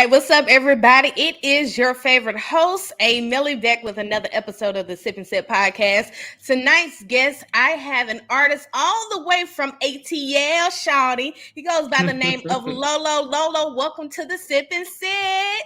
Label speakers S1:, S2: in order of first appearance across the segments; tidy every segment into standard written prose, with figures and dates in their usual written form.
S1: Hey, what's up, everybody? It is your favorite host, A Millie, back with another episode of the Sip and Sip podcast. Tonight's guest, I have an artist all the way from ATL, Shawty. He goes by the name of Lolo. Lolo, welcome to the Sip and Sip.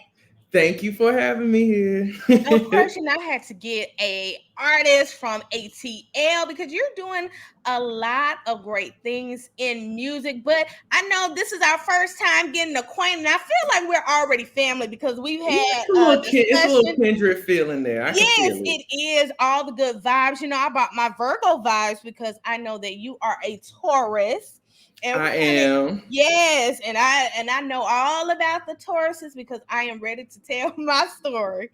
S2: Thank you for having me here.
S1: Of course, I had to get a artist from ATL because you're doing a lot of great things in music. But I know this is our first time getting acquainted. I feel like we're already family because we've
S2: Yeah,
S1: had a
S2: it's a little
S1: discussion.
S2: kindred feeling there. I can
S1: Yes,
S2: feel it.
S1: it is all the good vibes. I brought my Virgo vibes because I know that you are a Taurus. And
S2: I
S1: we're gonna
S2: am.
S1: yes, and I know all about the Tauruses because I am ready to tell my story.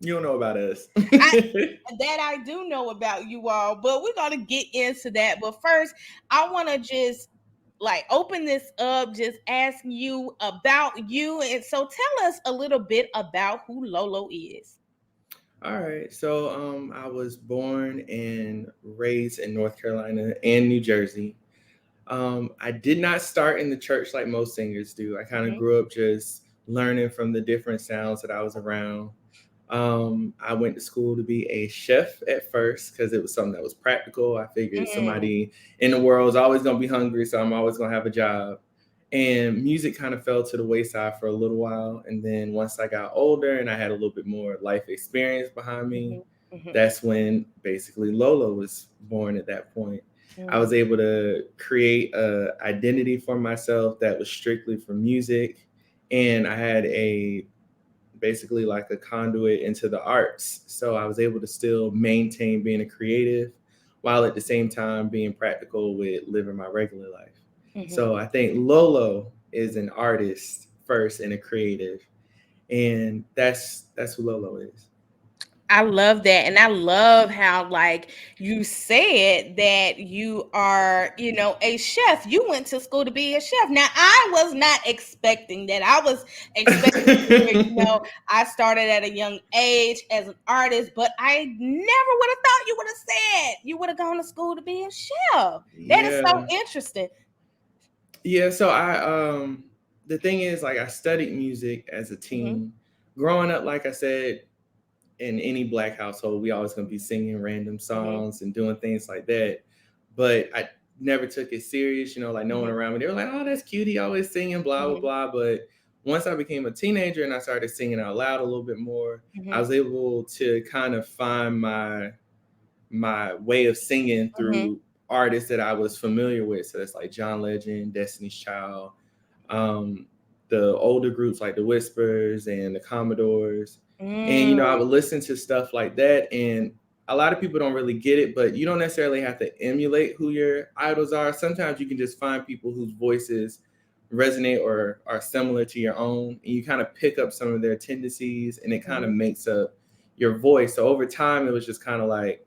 S2: You don't know about us.
S1: I that I do know about you all, but we're gonna get into that. But first, I want to just like open this up, just ask you about you, and so tell us a little bit about who Lolo is.
S2: All right. So I was born and raised in North Carolina and New Jersey. I did not start in the church like most singers do. I kind of
S1: Hmm.
S2: grew up just learning from the different sounds that I was around. I went to school to be a chef at first because it was something that was practical. I figured
S1: Mm,
S2: somebody in the world is always going to be hungry, so I'm always going to have a job. And music kind of fell to the wayside for a little while. And then once I got older and I had a little bit more life experience behind me,
S1: mhm, mhm,
S2: that's when basically Lolo was born at that point. I
S1: mm.
S2: was able to create a identity for myself that was strictly for music. And I had a basically like a conduit into the arts. So I was able to still maintain being a creative while at the same time being practical with living my regular life.
S1: Mhm.
S2: So I think Lolo is an artist first and a creative. And that's who Lolo is.
S1: I love that. And I love how, like, you said that you are, a chef. You went to school to be a chef. Now, I was not expecting that. I was expecting to hear, I started at a young age as an artist, but I never would have thought you would have said you would have gone to school to be a chef. That is so
S2: Yeah.
S1: interesting.
S2: Yeah, so I the thing is like I studied music as a
S1: Hmm.
S2: teen. Growing up, like I said, in any black household, we always gonna be singing random
S1: Hmm.
S2: songs and doing things like that. But I never took it serious, like no one
S1: Hmm.
S2: around me. They were like, "Oh, that's cute. He always singing, blah blah
S1: Hmm.
S2: blah." But once I became a teenager and I started singing out loud a little bit more, I
S1: Hmm.
S2: was able to kind of find my way of singing
S1: Hmm.
S2: through artists that I was familiar with. So that's like John Legend, Destiny's Child, um, the older groups like the Whispers and the Commodores. And I
S1: Mm.
S2: would listen to stuff like that. And a lot of people don't really get it, but you don't necessarily have to emulate who your idols are. Sometimes you can just find people whose voices resonate or are similar to your own, and you kind of pick up some of their tendencies, and it kind of
S1: Mhm.
S2: makes up your voice. So over time, it was just kind of like,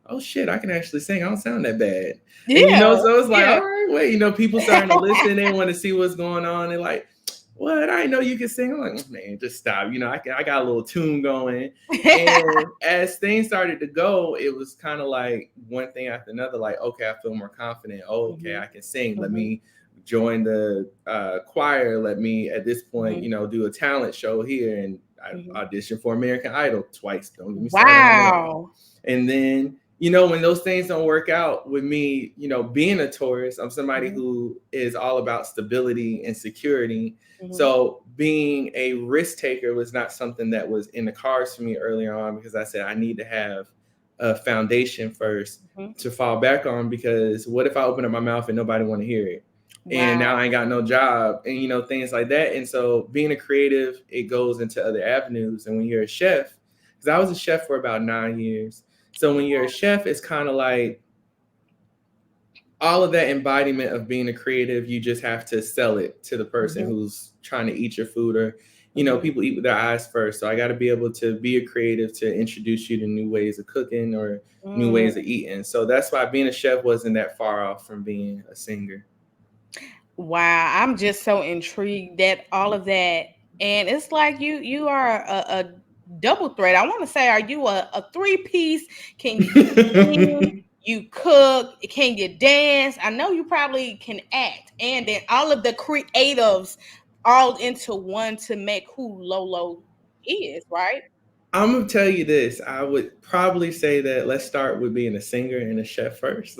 S2: oh shit, I can actually sing. I don't sound that bad. And
S1: Yeah,
S2: so it's like,
S1: yeah.
S2: all right, wait, people starting to listen. They want to see what's going on. They're like, what? I didn't know you could sing. I'm like, man, just stop. I got a little tune going. And as things started to go, it was kind of like one thing after another. Like, okay, I feel more confident. Oh, okay,
S1: Mhm,
S2: I can sing. Let
S1: mhm,
S2: me join the choir. Let me, at this point,
S1: mhm,
S2: do a talent show here. And
S1: mhm.
S2: I auditioned for American Idol twice. Don't get me started on that.
S1: Wow.
S2: And then, when those things don't work out with me, being a tourist, I'm somebody
S1: Mhm,
S2: who is all about stability and security.
S1: mhm,
S2: So being a risk taker was not something that was in the cards for me earlier on, because I said I need to have a foundation first
S1: mhm.
S2: to fall back on, because what if I open up my mouth and nobody want to hear it? And now
S1: Wow.
S2: I ain't got no job, and things like that. And so being a creative, it goes into other avenues. And when you're a chef, because I was a chef for about 9 years, so when you're a chef, it's kind of like all of that embodiment of being a creative. You just have to sell it to the person
S1: Mhm,
S2: who's trying to eat your food, or
S1: mhm.
S2: people eat with their eyes first. So I got to be able to be a creative to introduce you to new ways of cooking or new
S1: Mm.
S2: ways of eating. So that's why being a chef wasn't that far off from being a singer.
S1: Wow, I'm just so intrigued at all of that. And it's like you are a double threat. I want to say, are you a three-piece? Can you sing? You cook? Can you dance? I know you probably can act, and then all of the creatives all into one to make who Lolo is, right?
S2: I'm gonna tell you this. I would probably say that let's start with being a singer and a chef first.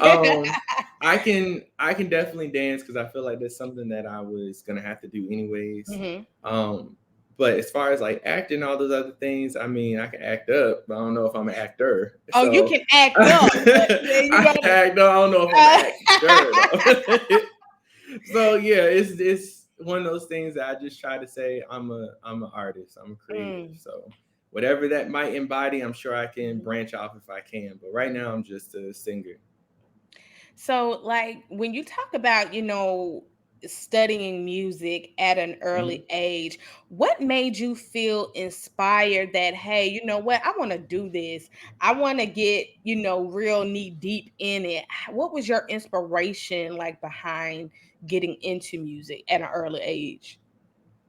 S2: um, I can definitely dance because I feel like that's something that I was gonna have to do anyways.
S1: Hmm.
S2: Um, but as far as like acting, all those other things, I mean, I can act up, but I don't know if I'm an actor.
S1: Oh, you
S2: So
S1: can act up, but yeah, you
S2: I can
S1: gotta.
S2: act up. I don't know if I'm an actor though. So yeah, it's one of those things that I just try to say I'm an artist, I'm a creative.
S1: Mm.
S2: So whatever that might embody, I'm sure I can branch off if I can. But right now I'm just a singer.
S1: So, like, when you talk about, studying music at an
S2: Mhm.
S1: early age, what made you feel inspired that, hey, you know what, I want to do this? I want to get, real knee deep in it. What was your inspiration like behind getting into music at an early age?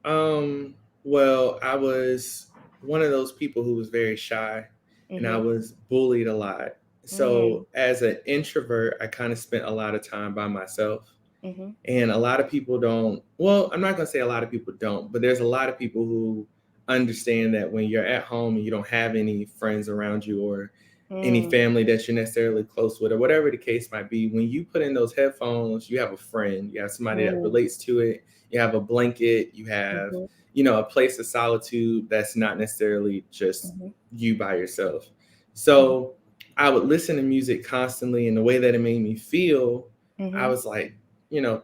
S2: Um, well, I was one of those people who was very shy and I
S1: Mm-hmm.
S2: was bullied a lot. So as an introvert, I kind of spent a lot of time by myself.
S1: Mm-hmm.
S2: And a lot of people don't, well, I'm not going to say a lot of people don't, but there's a lot of people who understand that when you're at home and you don't have any friends around you or any
S1: Mm-hmm.
S2: family that you're necessarily close with or whatever the case might be, when you put in those headphones, you have a friend, you have somebody that relates to it, you have a blanket, you have,
S1: Mm-hmm.
S2: a place of solitude that's not necessarily just
S1: Mm-hmm.
S2: you by yourself. So I would listen to music constantly, and the way that it made me feel, I
S1: Mm-hmm.
S2: was like,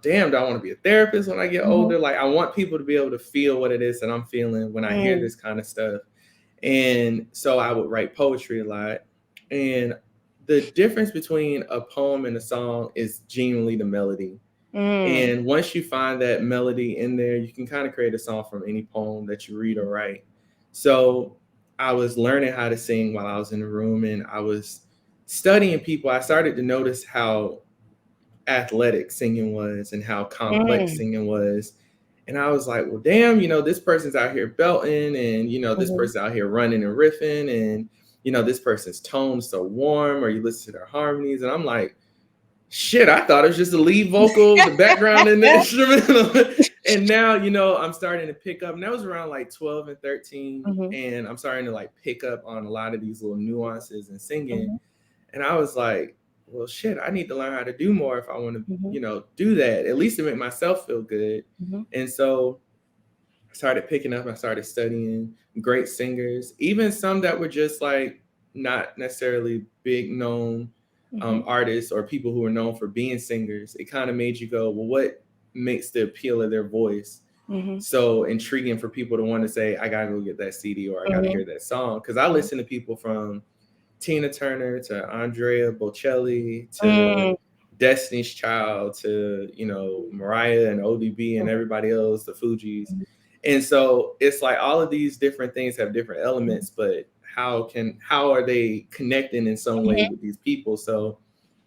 S2: damn, do I want to be a therapist when I get
S1: Mm-hmm.
S2: older? Like, I want people to be able to feel what it is that I'm feeling when I hear
S1: Mm-hmm.
S2: this kind of stuff. And so I would write poetry a lot. And the difference between a poem and a song is genuinely the melody.
S1: Mm-hmm.
S2: And once you find that melody in there, you can kind of create a song from any poem that you read or write. So I was learning how to sing while I was in the room and I was studying people. I started to notice how athletic singing was and how complex
S1: Mm-hmm.
S2: singing was. And I was like, well, damn, this person's out here belting and, this
S1: Mm-hmm.
S2: person's out here running and riffing and, this person's tone's so warm or you listen to their harmonies. And I'm like, shit, I thought it was just the lead vocal, the background and the instrumental. And now, I'm starting to pick up. And that was around like 12 and 13.
S1: Mm-hmm.
S2: And I'm starting to like pick up on a lot of these little nuances and singing.
S1: Mm-hmm.
S2: And I was like, well, shit, I need to learn how to do more if I want to,
S1: Mm-hmm.
S2: do that, at least to make myself feel good.
S1: Mm-hmm.
S2: And so I started picking up, I started studying great singers, even some that were just like not necessarily big known
S1: Mm-hmm.
S2: artists or people who are known for being singers. It kind of made you go, well, what makes the appeal of their voice
S1: Mhm,
S2: so intriguing for people to want to say, I gotta go get that CD or I gotta
S1: mhm,
S2: hear that song? Because I
S1: mhm,
S2: listen to people from Tina Turner to Andrea Bocelli to
S1: mm,
S2: Destiny's Child to Mariah and ODB and
S1: mhm,
S2: everybody else, the Fugees,
S1: mhm,
S2: and so it's like all of these different things have different
S1: mhm,
S2: elements, but how are they connecting in some way with these people? So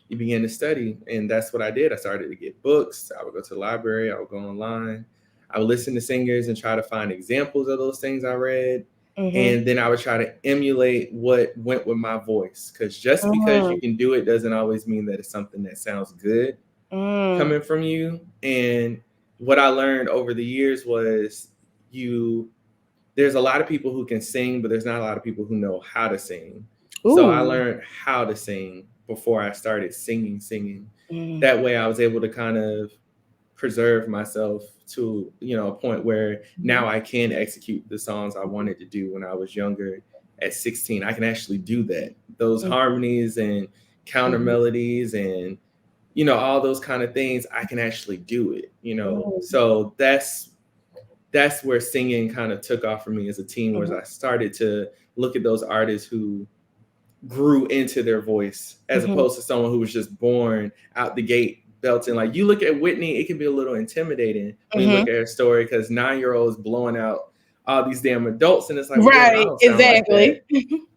S2: you begin to study, and that's what I did. I started to get books. I would go to the library. I would go online. I would listen to singers and try to find examples of those things I read,
S1: mhm,
S2: and then I would try to emulate what went with my voice. Because just because you
S1: mhm,
S2: can do it doesn't always mean that it's something that sounds good
S1: mm,
S2: coming from you. And what I learned over the years was you there's a lot of people who can sing, but there's not a lot of people who know how to sing. So I
S1: ooh,
S2: learned how to sing before I started singing.
S1: mm,
S2: That way I was able to kind of preserve myself to, a point where
S1: mhm,
S2: now I can execute the songs I wanted to do when I was younger at 16. I can actually do that. Those
S1: mm,
S2: harmonies and counter
S1: mhm,
S2: melodies and all those kind of things, I can actually do it.
S1: mm,
S2: So that's where singing kind of took off for me as a teen, where
S1: mhm,
S2: I started to look at those artists who grew into their voice as
S1: mhm,
S2: opposed to someone who was just born out the gate belting. Like you look at Whitney, it can be a little intimidating when you
S1: mhm.
S2: look at her story because 9 year olds blowing out all these damn adults, and it's like, well, damn, I
S1: Right,
S2: don't sound like
S1: exactly.
S2: that.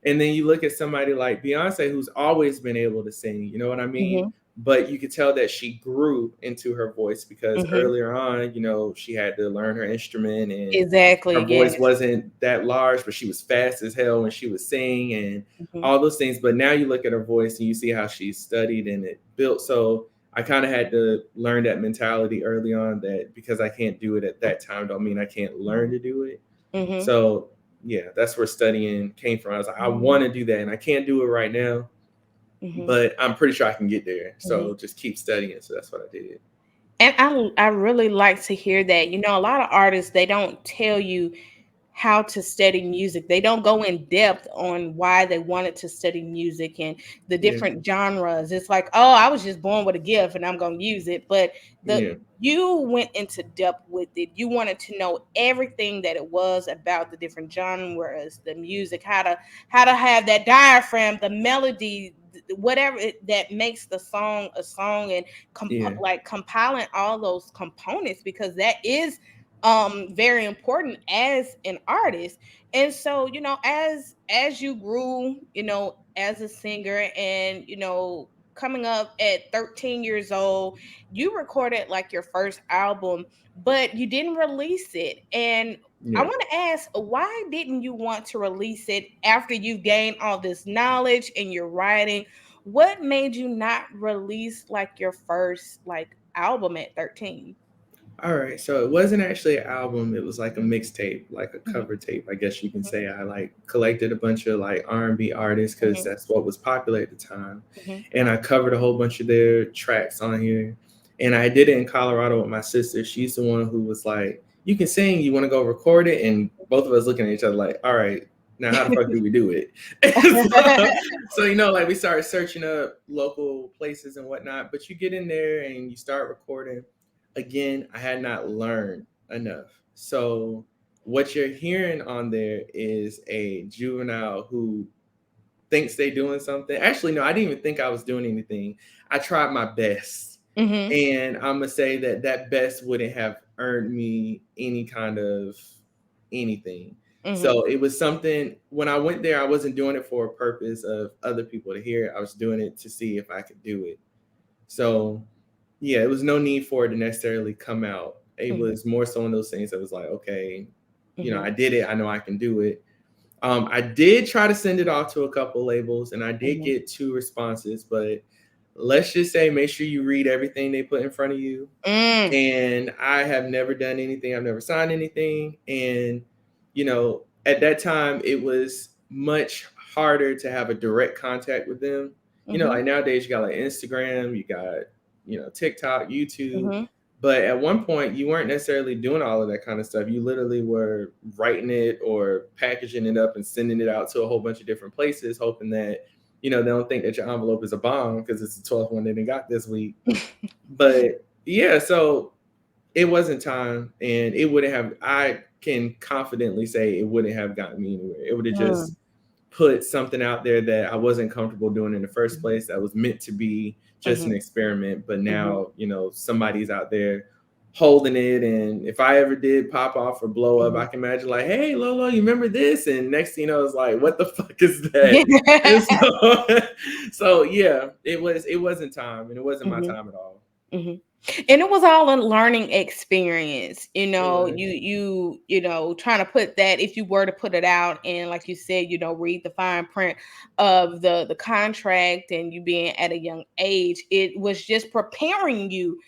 S2: And then you look at somebody like Beyonce, who's always been able to sing, you know what I mean?
S1: Mhm,
S2: But you could tell that she grew into her voice because
S1: mhm.
S2: earlier on, she had to learn her instrument and
S1: Exactly,
S2: her
S1: yes.
S2: voice wasn't that large, but she was fast as hell when she was singing and
S1: Mhm,
S2: all those things. But now you look at her voice and you see how she's studied and it built. So I kind of had to learn that mentality early on, that because I can't do it at that time don't mean I can't learn to do it.
S1: Mhm.
S2: So yeah, that's where studying came from. I was like, I
S1: Mhm.
S2: want to do that and I can't do it right now,
S1: Mhm.
S2: but I'm pretty sure I can get there.
S1: Mhm.
S2: So just keep studying. So that's what I did.
S1: And I really like to hear that. You know, a lot of artists, they don't tell you how to study music. They don't go in depth on why they wanted to study music and the
S2: Yeah.
S1: different genres. It's like, oh, I was just born with a gift and I'm going to use it. But the
S2: Yeah.
S1: you went into depth with it. You wanted to know everything that it was about the different genres, the music, how to have that diaphragm, the melody, whatever that makes the song a song, and
S2: Yeah.
S1: like compiling all those components, because that is very important as an artist. And so, you know, as you grew, you know, as a singer, and you know, coming up at 13 years old, you recorded like your first album, but you didn't release it. And I
S2: Yeah.
S1: want to ask, why didn't you want to release it after you've gained all this knowledge and you're writing? What made you not release like your first like album at 13?
S2: All right, so it wasn't actually an album. It was like a mixtape, like a
S1: Mhm,
S2: cover tape, I guess you can
S1: mhm,
S2: say. I like collected a bunch of like R&B artists because
S1: mhm,
S2: that's what was popular at the time,
S1: mhm,
S2: and I covered a whole bunch of their tracks on here. And I did it in Colorado with my sister. She's the one who was like, "You can sing. You want to go record it?" And both of us looking at each other like, "All right, now how the fuck do we do it?" So like we started searching up local places and whatnot. But you get in there and you start recording. Again, I had not learned enough. So what you're hearing on there is a juvenile who thinks they doing something. Actually, no, I didn't even think I was doing anything. I tried my best.
S1: mhm,
S2: And I'm gonna say that that best wouldn't have earned me any kind of anything.
S1: mhm,
S2: So it was something when I went there, I wasn't doing it for a purpose of other people to hear it. I was doing it to see if I could do it. So yeah, it was no need for it to necessarily come out. It
S1: mhm,
S2: was more so one of those things that was like, okay,
S1: mhm,
S2: I did it. I know I can do it. I did try to send it off to a couple labels and I did
S1: mhm,
S2: get two responses, but let's just say make sure you read everything they put in front of you.
S1: mm,
S2: And I have never done anything, I've never signed anything. And, at that time, it was much harder to have a direct contact with them.
S1: mhm,
S2: Like nowadays, you got like Instagram, you got, TikTok, YouTube.
S1: mhm,
S2: But at one point, you weren't necessarily doing all of that kind of stuff. You literally were writing it or packaging it up and sending it out to a whole bunch of different places, hoping that, they don't think that your envelope is a bomb because it's the 12th one they didn't got this week. But yeah, so it wasn't time, and it wouldn't have. I can confidently say it wouldn't have gotten me anywhere. It would have
S1: mm,
S2: just put something out there that I wasn't comfortable doing in the first
S1: mhm,
S2: place. That was meant to be just an
S1: mhm,
S2: experiment, but
S1: mhm,
S2: now somebody's out there holding it. And if I ever did pop off or blow up,
S1: mhm.
S2: I can imagine like, hey Lolo, you remember this? And next thing you know, it's like, what the fuck is that? And so, so yeah, it wasn't time, and it wasn't my
S1: Mhm,
S2: time at all.
S1: mhm. And it was all a learning experience. You
S2: It
S1: know,
S2: was.
S1: you know, trying to put that, if you were to put it out and like you said, you know, read the fine print of the contract, and you being at a young age, it was just preparing you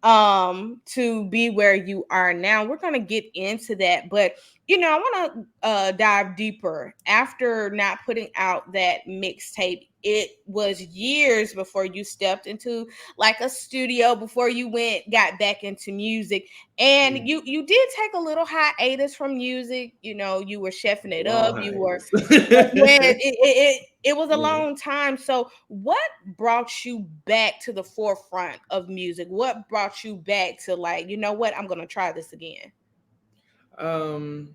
S1: to be where you are now. We're going to get into that, but you know, I want to dive deeper. After not putting out that mixtape, it was years before you stepped into like a studio, before you got back into music. And
S2: Yeah.
S1: you did take a little hiatus from music. You know, you were chefing it
S2: Long
S1: up, you were
S2: hiatus.
S1: yeah, it was a
S2: Yeah.
S1: long time. So what brought you back to the forefront of music? What brought you back to like, you know what, I'm gonna try this again?
S2: Um,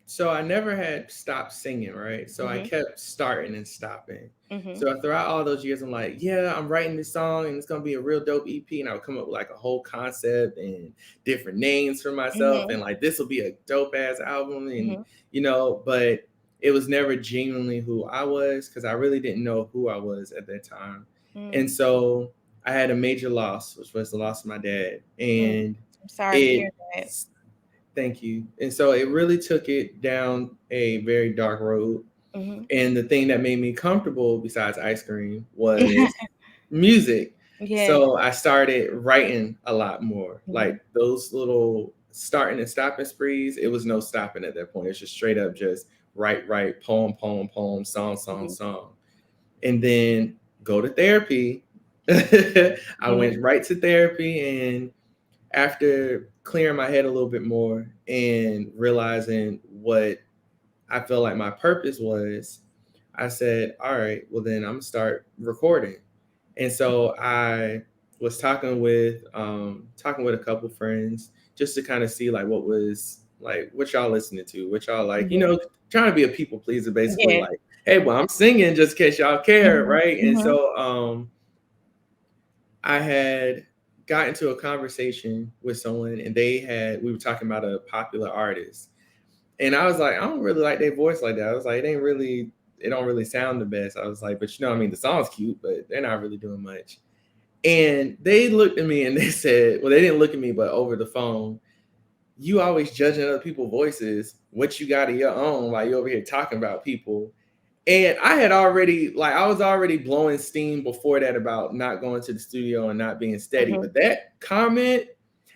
S2: so I never had stopped singing, right? So I
S1: Mm-hmm.
S2: kept starting and stopping.
S1: Mm-hmm.
S2: So throughout all those years, I'm like, yeah, I'm writing this song and it's gonna be a real dope EP. And I would come up with like a whole concept and different names for myself,
S1: Mm-hmm.
S2: and like this will be a dope ass album, and
S1: Mm-hmm.
S2: but it was never genuinely who I was because I really didn't know who I was at that time. And
S1: Mm-hmm.
S2: so I had a major loss, which was the loss of my dad.
S1: Mm.
S2: And
S1: I'm sorry to hear
S2: it
S1: that.
S2: thank you. And so it really took it down a very dark road.
S1: Mm-hmm.
S2: And the thing that made me comfortable besides ice cream was music.
S1: Yeah.
S2: So I started writing a lot more.
S1: Mhm.
S2: Like those little starting and stopping sprees, it was no stopping at that point. It's just straight up just write, poem, poem, poem, song, song,
S1: Mhm.
S2: song. And then go to therapy. I went
S1: Mhm.
S2: right to therapy, and after clearing my head a little bit more and realizing what I felt like my purpose was, I said, all right, well then I'm gonna start recording. And so I was talking with a couple friends just to kind of see like what was like what y'all listening to, what y'all like,
S1: Mhm.
S2: trying to be a people pleaser, basically
S1: Yeah.
S2: like, hey, well, I'm singing just in case y'all care,
S1: Mhm.
S2: right? And
S1: Mhm.
S2: so I had got into a conversation with someone, and we were talking about a popular artist, and I was like, I don't really like their voice like that. I was like, it don't really sound the best. I was like, but I mean, the song's cute, but they're not really doing much. And they looked at me and they said, well, they didn't look at me, but over the phone, you always judging other people's voices. What you got of your own while you over here talking about people. And I was already blowing steam before that about not going to the studio and not being steady.
S1: Mhm.
S2: But that comment,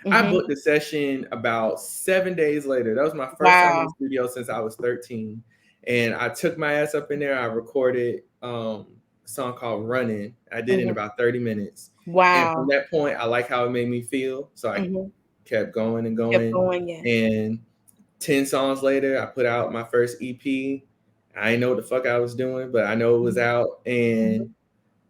S2: I
S1: Mhm.
S2: booked a session about 7 days later. That was my first time in the
S1: Wow.
S2: studio since I was 13. And I took my ass up in there. I recorded a song called Running. I did it in
S1: Mhm.
S2: about 30 minutes. And from
S1: Wow.
S2: that point, I like how it made me feel. So I
S1: Mhm.
S2: kept going and
S1: Kept
S2: going.
S1: going. Yeah.
S2: And 10 songs later, I put out my first EP. I didn't know what the fuck I was doing, but I know it was
S1: Mhm.
S2: out.
S1: Mhm.
S2: And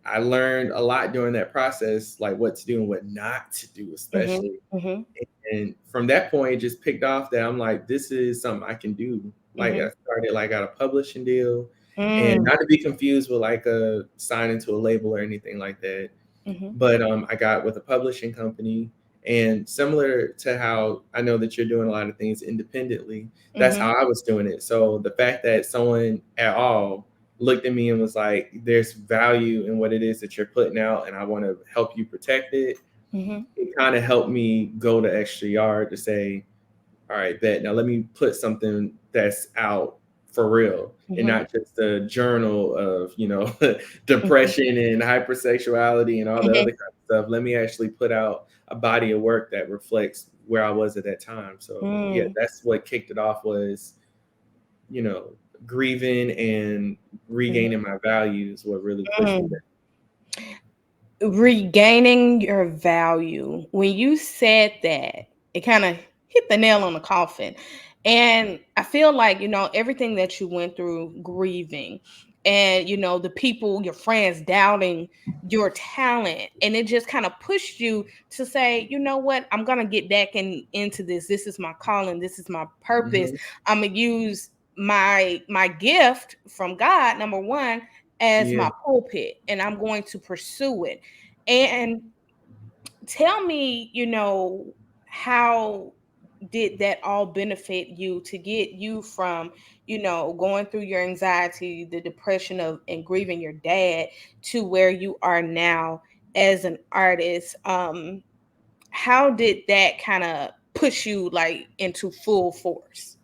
S2: I learned a lot during that process, like what to do and what not to do,
S1: Mhm.
S2: especially.
S1: Mhm.
S2: And from that point, it just picked off that I'm like, this is something I can do. Like I
S1: Mhm.
S2: started, like got a publishing deal, and
S1: Mm.
S2: not to be confused with like a signing to a label or anything like that.
S1: Mhm.
S2: But I got with a publishing company, and similar to how I know that you're doing a lot of things independently, that's how
S1: Mhm.
S2: I was doing it. So the fact that someone at all looked at me and was like, "There's value in what it is that you're putting out, and I want to help you protect it,"
S1: Mhm.
S2: it kind of helped me go the extra yard to say, all right, bet. Now let me put something that's out for real and
S1: Mhm.
S2: not just a journal of,
S1: Mhm.
S2: depression and hypersexuality and all the
S1: Mhm.
S2: other kind of stuff. Let me actually put out a body of work that reflects where I was at that time. So yeah,
S1: Mm.
S2: that's what kicked it off was, you know, grieving and
S1: Mhm.
S2: regaining my values, what really pushed me
S1: Mm. Regaining your value. When you said that, it kind of hit the nail on the coffin. And I feel like, everything that you went through grieving and, the people, your friends doubting your talent. And it just kind of pushed you to say, you know what, I'm going to get back into this. This is my calling. This is my purpose.
S2: there.
S1: I'm going to use my gift from God, number one, as
S2: Yeah.
S1: my pulpit, and I'm going to pursue it. And tell me, how did that all benefit you to get you from, going through your anxiety, the depression of and grieving your dad to where you are now as an artist? How did that kind of push you like into full force?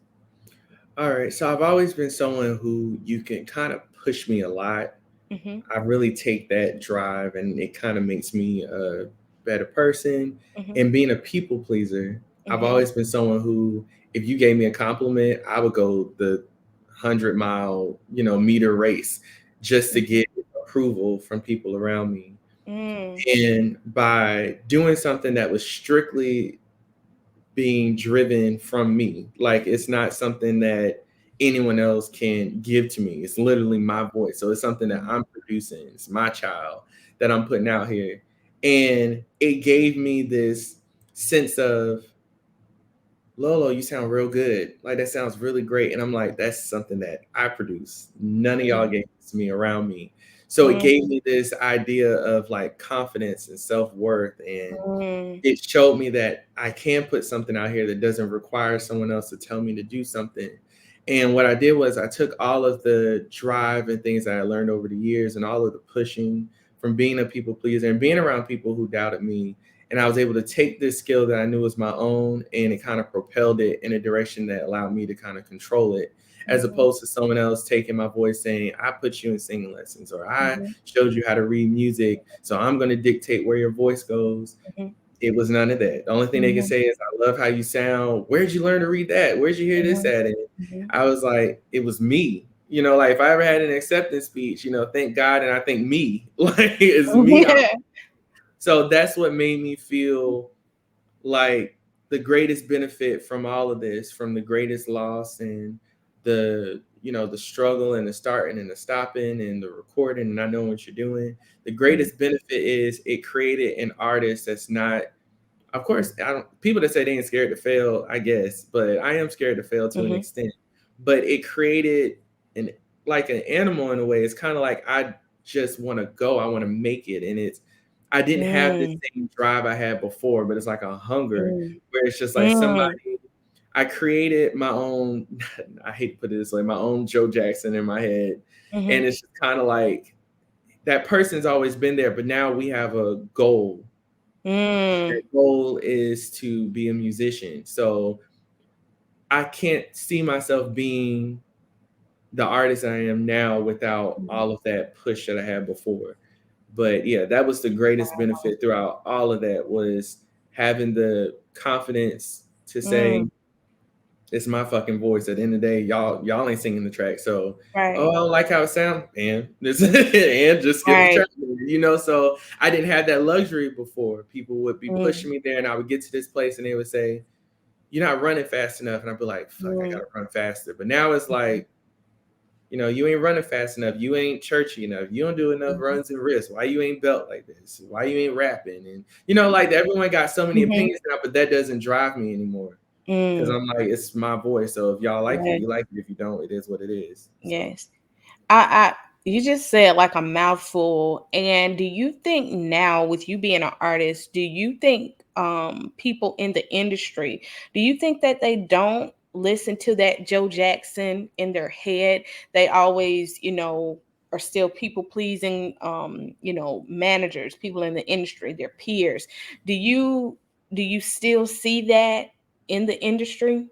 S2: All right. So I've always been someone who you can kind of push me a lot.
S1: Mhm.
S2: I really take that drive, and it kind of makes me a better person.
S1: Mhm.
S2: And being a people pleaser, I've
S1: Mhm.
S2: always been someone who, if you gave me a compliment, I would go the 100 mile, meter race just to
S1: Mhm.
S2: get approval from people around me.
S1: Mm.
S2: And by doing something that was strictly being driven from me. Like it's not something that anyone else can give to me. It's literally my voice. So it's something that I'm producing. It's my child that I'm putting out here. And it gave me this sense of, Lolo, you sound real good. Like that sounds really great. And I'm like, that's something that I produce. None of y'all
S1: Mm.
S2: gave this to me around me. So it gave
S1: Mm.
S2: me this idea of like confidence and self-worth, and
S1: Mm.
S2: it showed me that I can put something out here that doesn't require someone else to tell me to do something. And what I did was I took all of the drive and things that I learned over the years and all of the pushing from being a people pleaser and being around people who doubted me. And I was able to take this skill that I knew was my own, and it kind of propelled it in a direction that allowed me to kind of control it. as
S1: Mhm.
S2: opposed to someone else taking my voice saying, I put you in singing lessons, or I
S1: Mhm.
S2: showed you how to read music, so I'm going to dictate where your voice goes.
S1: Mhm.
S2: It was none of that. The only thing they can
S1: Mhm.
S2: say is, I love how you sound. Where'd you learn to read that? Where'd you hear this
S1: Mhm.
S2: at? And
S1: Mhm.
S2: I was like, it was me. Like if I ever had an acceptance speech, thank God, and I think me, like it's me. So that's what made me feel like the greatest benefit from all of this, from the greatest loss and the struggle and the starting and the stopping and the recording and not knowing what you're doing. The
S1: Mhm.
S2: greatest benefit is it created an artist that's not, of course, I don't, people that say they ain't scared to fail, I guess, but I am scared to fail to an
S1: Mhm.
S2: extent. But it created an like an animal in a way. It's kind of like I just want to go, I want to make it, and I didn't have the
S1: Mm.
S2: same drive I had before, but it's like a hunger
S1: Mm.
S2: where it's just like somebody.
S1: Mm.
S2: I created my own. I hate to put it this way, my own Joe Jackson in my head, and
S1: Mhm.
S2: it's just kind of like that person's always been there, but now we have a goal. That
S1: Mm.
S2: goal is to be a musician. So I can't see myself being the artist I am now without
S1: Mhm.
S2: all of that push that I had before. But yeah, that was the greatest benefit throughout all of that, was having the confidence to say,
S1: Mm.
S2: it's my fucking voice. At the end of the day, y'all ain't singing the track. So, oh,
S1: Right.
S2: I don't like how it sounds, and this and just skip the
S1: Right.
S2: track. So I didn't have that luxury before. People would be pushing
S1: Mm.
S2: me there, and I would get to this place, and they would say, "You're not running fast enough," and I'd be like, "Fuck, I
S1: Mm.
S2: gotta run faster." But now it's like, you ain't running fast enough. You ain't churchy enough. You don't do enough
S1: Mhm.
S2: runs and risks. Why you ain't belt like this? Why you ain't rapping? And like everyone got so many
S1: Mhm.
S2: opinions now, but that doesn't drive me anymore because
S1: Mm.
S2: I'm like, it's my voice. So if y'all like it,
S1: Yes.
S2: you like it. If you don't, it is what it is. So
S1: Yes. I you just said like a mouthful. And do you think now, with you being an artist, do you think people in the industry, do you think that they don't listen to that Joe Jackson in their head? They always, are still people pleasing, managers, people in the industry, their peers. Do you still see that in the industry?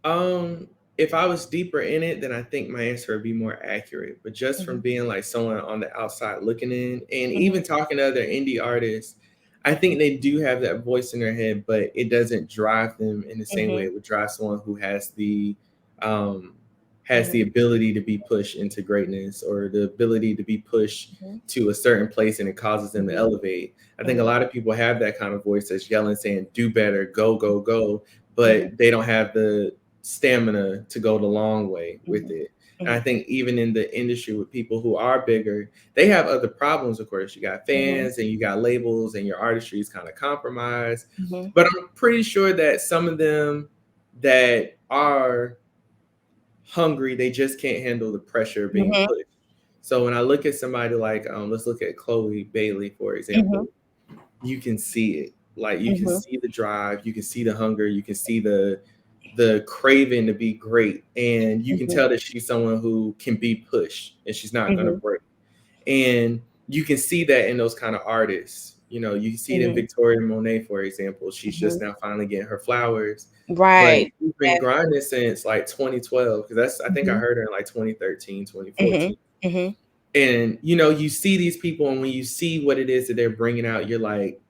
S2: Um, if I was deeper in it, then I think my answer would be more accurate. But just from
S1: Mhm.
S2: being like someone on the outside looking in, and
S1: Mhm.
S2: even talking to other indie artists, I think they do have that voice in their head, but it doesn't drive them in the same way
S1: Mhm.
S2: it would drive someone who um has the
S1: Mhm.
S2: ability to be pushed into greatness, or the ability to be pushed
S1: Mhm.
S2: to a certain place, and it causes them to
S1: Mhm.
S2: elevate. I think a
S1: Mhm.
S2: lot of people have that kind of voice that's yelling, saying, "Do better, go, go, go,"
S1: Mhm.
S2: but they don't have the stamina to go the long way with
S1: Mhm.
S2: it. And I
S1: Mhm.
S2: think even in the industry with people who are bigger, they have other problems, of course. You got
S1: Mhm.
S2: fans and you got labels, and your artistry is kind of compromised.
S1: Mhm.
S2: But I'm pretty sure that some of them that are hungry, they just can't handle the pressure of being
S1: Mhm.
S2: pushed. So when I look at somebody like, let's look at Chloe Bailey, for example,
S1: Mhm.
S2: you can see it. Like you can
S1: Mhm.
S2: see the drive, you can see the hunger, you can see the craving to be great, and you can
S1: Mhm.
S2: tell that she's someone who can be pushed and she's not going to
S1: Mhm.
S2: break. And you can see that in those kind of artists. You can see it in
S1: Mhm.
S2: Victoria Monet, for example. She's just
S1: Mhm.
S2: now finally getting her flowers, but
S1: Right.
S2: she's been
S1: Yes.
S2: grinding since like 2012, because I think I
S1: Mhm.
S2: heard her in like 2013, 2014.
S1: Mhm. Mhm.
S2: And you see these people, and when you see what it is that they're bringing out, you're like,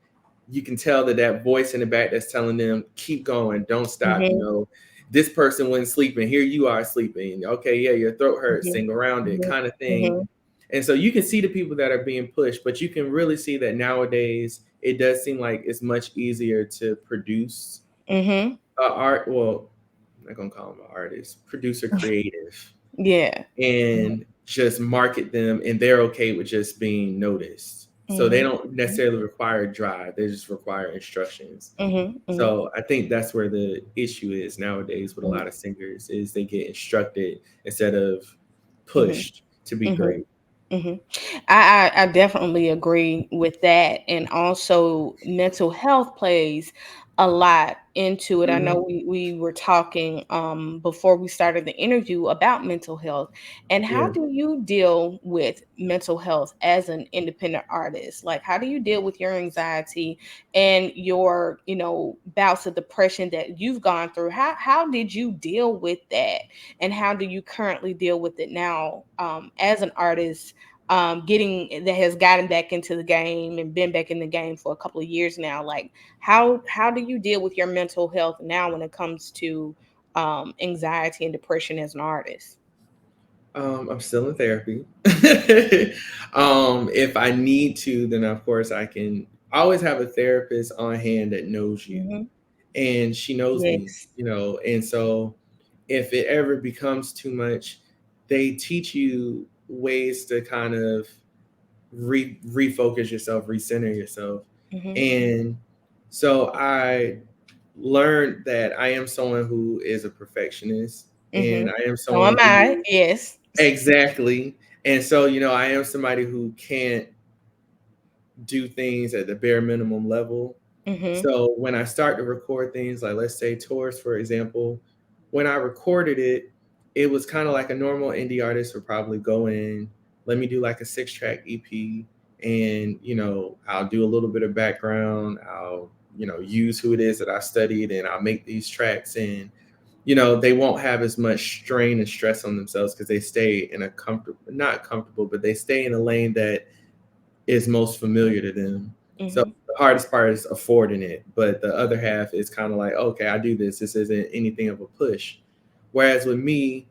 S2: you can tell that voice in the back that's telling them, keep going, don't stop.
S1: Mhm.
S2: This person wasn't sleeping, here you are sleeping. Okay, yeah, your throat hurts,
S1: Mhm.
S2: sing around it,
S1: Mhm.
S2: kind of thing.
S1: Mhm.
S2: And so you can see the people that are being pushed, but you can really see that nowadays it does seem like it's much easier to produce
S1: Mhm.
S2: art. Well, I'm not gonna call them an artist, producer, creative,
S1: Yeah. Mhm.
S2: and just market them, and they're okay with just being noticed. So they
S1: Mhm.
S2: don't necessarily require drive, they just require instructions.
S1: Mhm. Mhm.
S2: So I think that's where the issue is nowadays with a
S1: Mhm.
S2: lot of singers, is they get instructed instead of
S1: Mhm.
S2: pushed to be
S1: Mhm.
S2: great.
S1: Mhm. I definitely agree with that, and also mental health plays a lot into it, I
S2: Hmm.
S1: know we were talking before we started the interview about mental health. And how
S2: Yeah.
S1: do you deal with mental health as an independent artist? Like, how do you deal with your anxiety and your, bouts of depression that you've gone through? How did you deal with that? And how do you currently deal with it now, as an artist, getting that has gotten back into the game and been back in the game for a couple of years now? Like, how do you deal with your mental health now when it comes to anxiety and depression as an artist?
S2: I'm still in therapy. If I need to, then of course I can always have a therapist on hand that knows you,
S1: Hmm.
S2: and she knows me,
S1: Yes.
S2: and so if it ever becomes too much, they teach you ways to kind of refocus yourself, recenter yourself.
S1: Hmm.
S2: And so I learned that I am someone who is a perfectionist,
S1: Hmm.
S2: and I am
S1: So am
S2: someone
S1: I.
S2: who
S1: Yes.
S2: exactly. And so, I am somebody who can't do things at the bare minimum level.
S1: Hmm.
S2: So when I start to record things, like let's say tours, for example, when I recorded it, it was kind of like a normal indie artist would probably go in, let me do like a 6-track EP, and I'll do a little bit of background, I'll use who it is that I studied, and I'll make these tracks, and they won't have as much strain and stress on themselves because they stay in a comfortable, not comfortable, but they stay in a lane that is most familiar to them. So
S1: Hmm.
S2: the hardest part is affording it, but the other half is kind of like, okay, I do this. This isn't anything of a push. Whereas with me,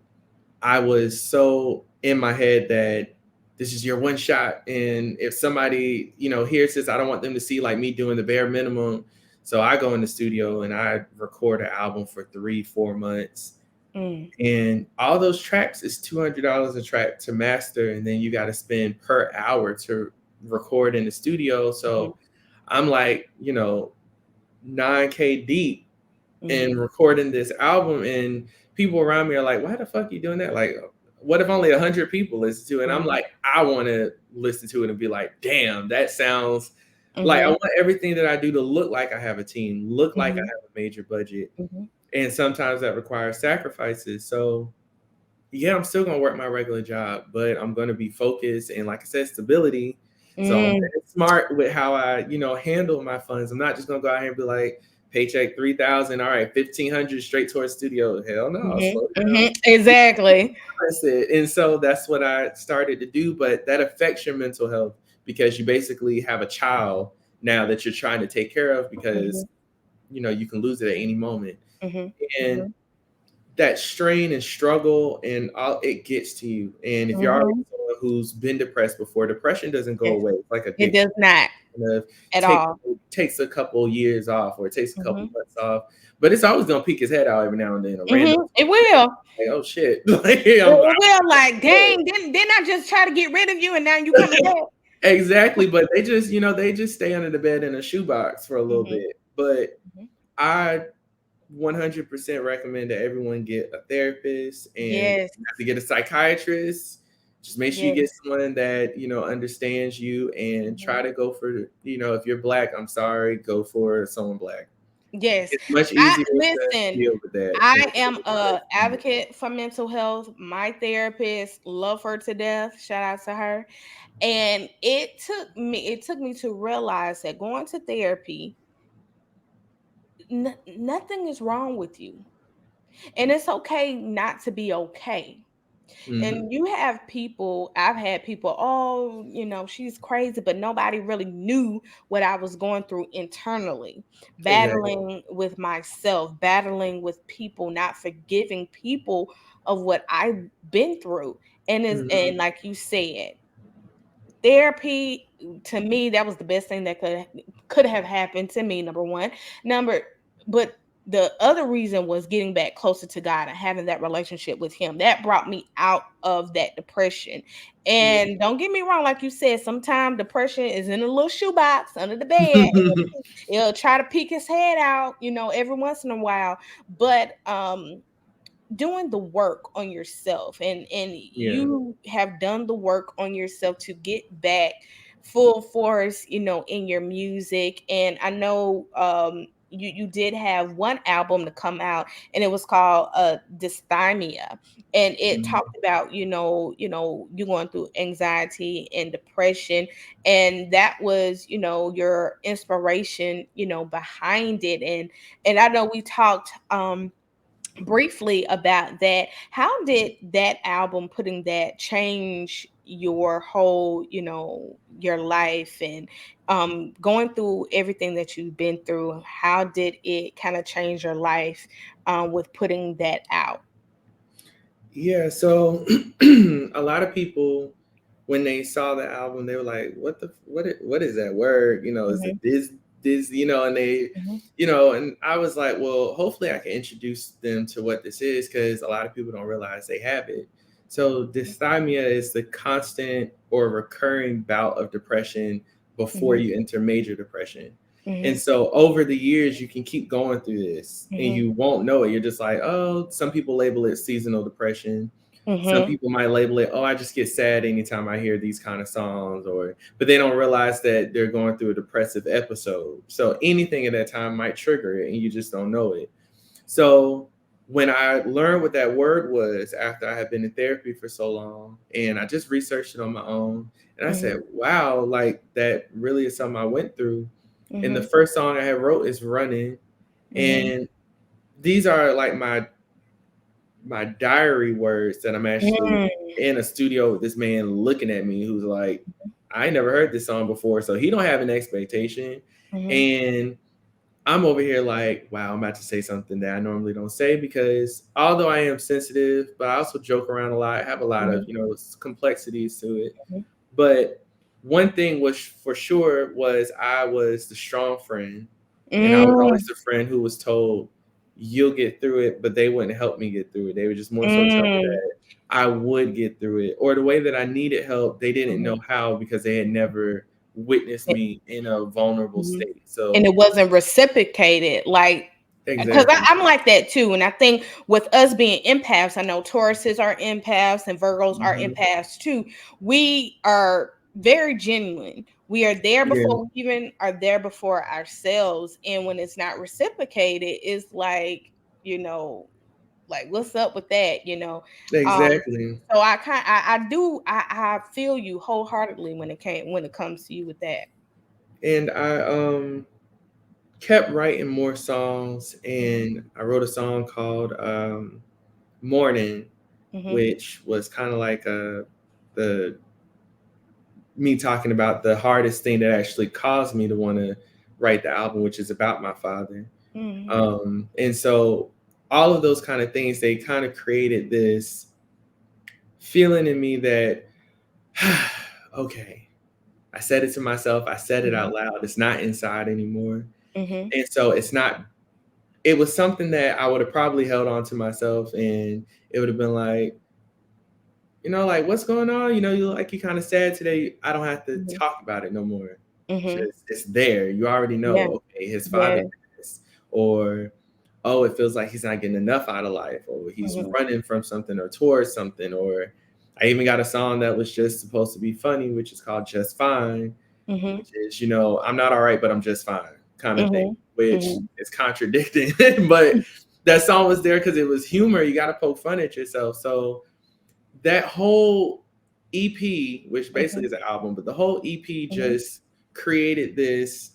S2: I was so in my head that this is your one shot, and if somebody hears this, I don't want them to see like me doing the bare minimum. So I go in the studio and I record an album for 3-4 months,
S1: Mm.
S2: and all those tracks is $200 a track to master, and then you got to spend per hour to record in the studio.
S1: Hmm.
S2: So I'm like, 9K deep
S1: Hmm.
S2: in recording this album, and people around me are like, why the fuck you doing that? Like, what if only 100 people listen to it? And I'm
S1: Hmm.
S2: like, I want to listen to it and be like, damn, that sounds like I
S1: Hmm.
S2: want everything that I do to look like I have a team, look like I
S1: Hmm.
S2: have a major budget.
S1: Hmm.
S2: And sometimes that requires sacrifices. So yeah, I'm still gonna work my regular job, but I'm gonna be focused and, like I said, stability. So I'm
S1: Mm.
S2: very smart with how I, handle my funds. I'm not just gonna go out here and be like, paycheck 3,000, all right, 1,500 straight towards studio. Hell no, I'll
S1: Hmm.
S2: slow down.
S1: Hmm. Exactly.
S2: That's it. And so that's what I started to do. But that affects your mental health because you basically have a child now that you're trying to take care of because
S1: Hmm.
S2: you can lose it at any moment.
S1: Hmm.
S2: And
S1: Hmm.
S2: that strain and struggle and all it gets to you. And if you're already
S1: Hmm.
S2: someone who's been depressed before, depression doesn't go
S1: Yes.
S2: away. It's like
S1: It
S2: addiction.
S1: does not
S2: Kind of
S1: at
S2: take
S1: all.
S2: takes a couple years off or it takes a couple
S1: Hmm.
S2: months off, but it's always gonna peek his head out every now and then. A
S1: Hmm.
S2: random
S1: It will.
S2: like, oh shit, like,
S1: It will. Like,
S2: I'm
S1: dang, didn't I just try to get rid of you and now you coming back?
S2: exactly. But they just stay under the bed in a shoebox for a little
S1: Hmm.
S2: bit. But
S1: Hmm.
S2: I 100% recommend that everyone get a therapist, and
S1: Yes.
S2: you have to get a psychiatrist. Just make sure you get
S1: Yes.
S2: someone that understands you, and
S1: Hmm.
S2: try to go for if you're black, I'm sorry, go for someone black.
S1: Yes.
S2: It's much
S1: I
S2: easier to
S1: listen.
S2: deal with that than
S1: I
S2: it
S1: am
S2: is
S1: a
S2: with
S1: advocate for mental health. My therapist, love her to death. Shout out to her. And it took me to realize that going to therapy, nothing is wrong with you. And it's okay not to be okay.
S2: hmm.
S1: And I've had people, oh, she's crazy, but nobody really knew what I was going through internally,
S2: Exactly.
S1: battling with myself, battling with people, not forgiving people of what I've been through.
S2: Hmm.
S1: And like you said, therapy, to me, that was the best thing that could have happened to me. Number one, number but the other reason was getting back closer to God and having that relationship with him that brought me out of that depression.
S2: Yeah.
S1: And don't get me wrong, like you said, sometimes depression is in a little shoebox under the bed. It'll try to peek his head out, every once in a while. But doing the work on yourself, and
S2: Yeah.
S1: you have done the work on yourself to get back full force, in your music. And I know, you did have one album to come out, and it was called Dysthymia, and it
S2: Mhm.
S1: talked about, you going through anxiety and depression, and that was, your inspiration, behind it. And I know we talked briefly about that. How did that album, putting that, change your whole, your life, and going through everything that you've been through? How did it kind of change your life with putting that out?
S2: Yeah, so a lot of people when they saw the album, they were like, what is that word? Is it
S1: Mhm,
S2: this, and they,
S1: mhm,
S2: and I was like, well, hopefully I can introduce them to what this is because a lot of people don't realize they have it. So dysthymia is the constant or recurring bout of depression before
S1: mhm,
S2: you enter major depression. And
S1: mhm,
S2: so over the years, you can keep going through this and
S1: mhm,
S2: you won't know it. You're just like, oh, some people label it seasonal depression. Some
S1: mhm,
S2: people might label it, oh, I just get sad anytime I hear these kind of songs, but they don't realize that they're going through a depressive episode. So anything at that time might trigger it and you just don't know it. So when I learned what that word was after I had been in therapy for so long, and I just researched it on my own, and I said,
S1: mhm,
S2: wow, like that really is something I went through. And the
S1: mhm,
S2: first song I had wrote is Running.
S1: mhm,
S2: And these are like my diary words that I'm actually
S1: mhm,
S2: in a studio with this man looking at me who's like, I never heard this song before. So he don't have an expectation.
S1: mhm,
S2: And I'm over here like, wow, I'm about to say something that I normally don't say because although I am sensitive, but I also joke around a lot, have a lot of,
S1: mhm,
S2: complexities to it.
S1: mhm,
S2: But one thing was for sure was I was the strong friend, and I was always
S1: mhm,
S2: the friend who was told, "You'll get through it," but they wouldn't help me get through it. They would just more so tell me
S1: mhm,
S2: that I would get through it, or the way that I needed help, they didn't
S1: mhm.
S2: know how because they had never witnessed me in a vulnerable
S1: Mhm.
S2: state.
S1: And
S2: So
S1: it wasn't reciprocated, like, because
S2: exactly,
S1: I'm like that too. And I think with us being empaths, I know Tauruses are empaths and Virgos are
S2: hmm
S1: empaths too. We are very genuine. We are there
S2: yeah,
S1: before we even are there before ourselves. And when it's not reciprocated, it's you know, like what's up with that? Um,
S2: exactly.
S1: so I feel you wholeheartedly when it comes to you with that.
S2: And I kept writing more songs,
S1: Mhm,
S2: and I wrote a song called Morning,
S1: mhm,
S2: which was kind of like the me talking about the hardest thing that actually caused me to want to write the album, which is about my father.
S1: mhm,
S2: And so all of those kind of things, they kind of created this feeling in me that, okay, I said it to myself, I said it
S1: mhm,
S2: out loud. It's not inside anymore.
S1: mhm,
S2: And so it was something that I would have probably held on to myself and it would have been like, like what's going on? You look like you kind of sad today. I don't have to
S1: mhm,
S2: talk about it no more.
S1: mhm.
S2: Just it's there. You already
S1: Yeah,
S2: know, okay, his father
S1: yeah.
S2: passed, or oh, it feels like he's not getting enough out of life, or he's
S1: Mhm,
S2: running from something or towards something, or I even got a song that was just supposed to be funny, which is called Just Fine,
S1: mhm,
S2: which is, I'm not all right, but I'm just fine kind of thing,
S1: mhm,
S2: which
S1: mhm,
S2: is contradicting. But that song was there because it was humor. You got to poke fun at yourself. So that whole EP, which basically
S1: mhm,
S2: is an album, but the whole EP
S1: mhm,
S2: just created this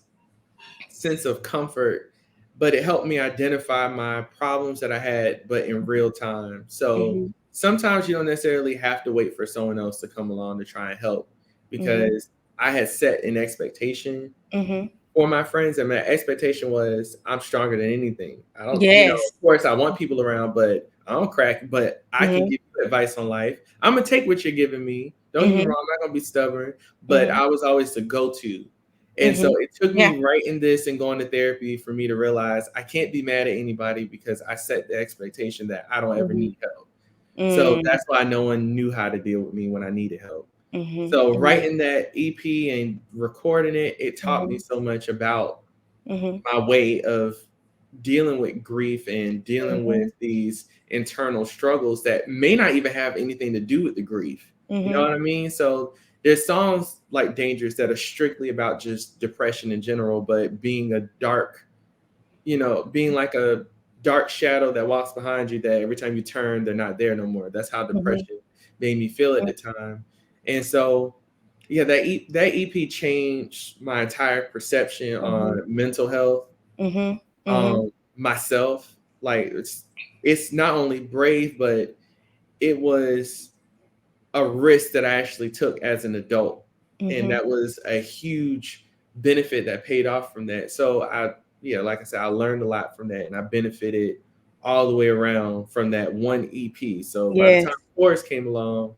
S2: sense of comfort, but it helped me identify my problems that I had, but in real time. So
S1: mhm,
S2: sometimes you don't necessarily have to wait for someone else to come along to try and help
S1: mhm,
S2: because I had set an expectation
S1: mhm.
S2: for my friends, and my expectation was I'm stronger than anything. I don't,
S1: Yes.
S2: of course, I want people around, but I don't crack. But I can
S1: Mhm,
S2: give you advice on life. I'm gonna take what you're giving me. Don't get me
S1: mhm,
S2: wrong. I'm not gonna be stubborn, but
S1: mhm,
S2: I was always the go-to. And so
S1: mhm.
S2: it took
S1: Yeah.
S2: me writing this and going to therapy for me to realize I can't be mad at anybody because I set the expectation that I don't ever
S1: Mhm,
S2: need help. So
S1: mm,
S2: that's why no one knew how to deal with me when I needed help.
S1: mhm,
S2: So
S1: mhm,
S2: writing that EP and recording it, it taught me
S1: mhm,
S2: so much about
S1: mhm,
S2: my way of dealing with grief and dealing with
S1: mhm,
S2: these internal struggles that may not even have anything to do with the grief. You know
S1: mhm,
S2: what I mean? So there's songs like Dangerous that are strictly about just depression in general, but being a dark being like a dark shadow that walks behind you that every time you turn, they're not there no more. That's how
S1: Mhm.
S2: depression made me feel at the time. And so, yeah, that EP changed my entire perception
S1: Mhm.
S2: on mental health,
S1: Mhm. Mhm.
S2: myself. Like it's not only brave, but it was a risk that I actually took as an adult. And
S1: Mhm.
S2: that was a huge benefit that paid off from that. So yeah, like I said, I learned a lot from that and I benefited all the way around from that one EP. So by the
S1: Yes.
S2: time Taurus came along,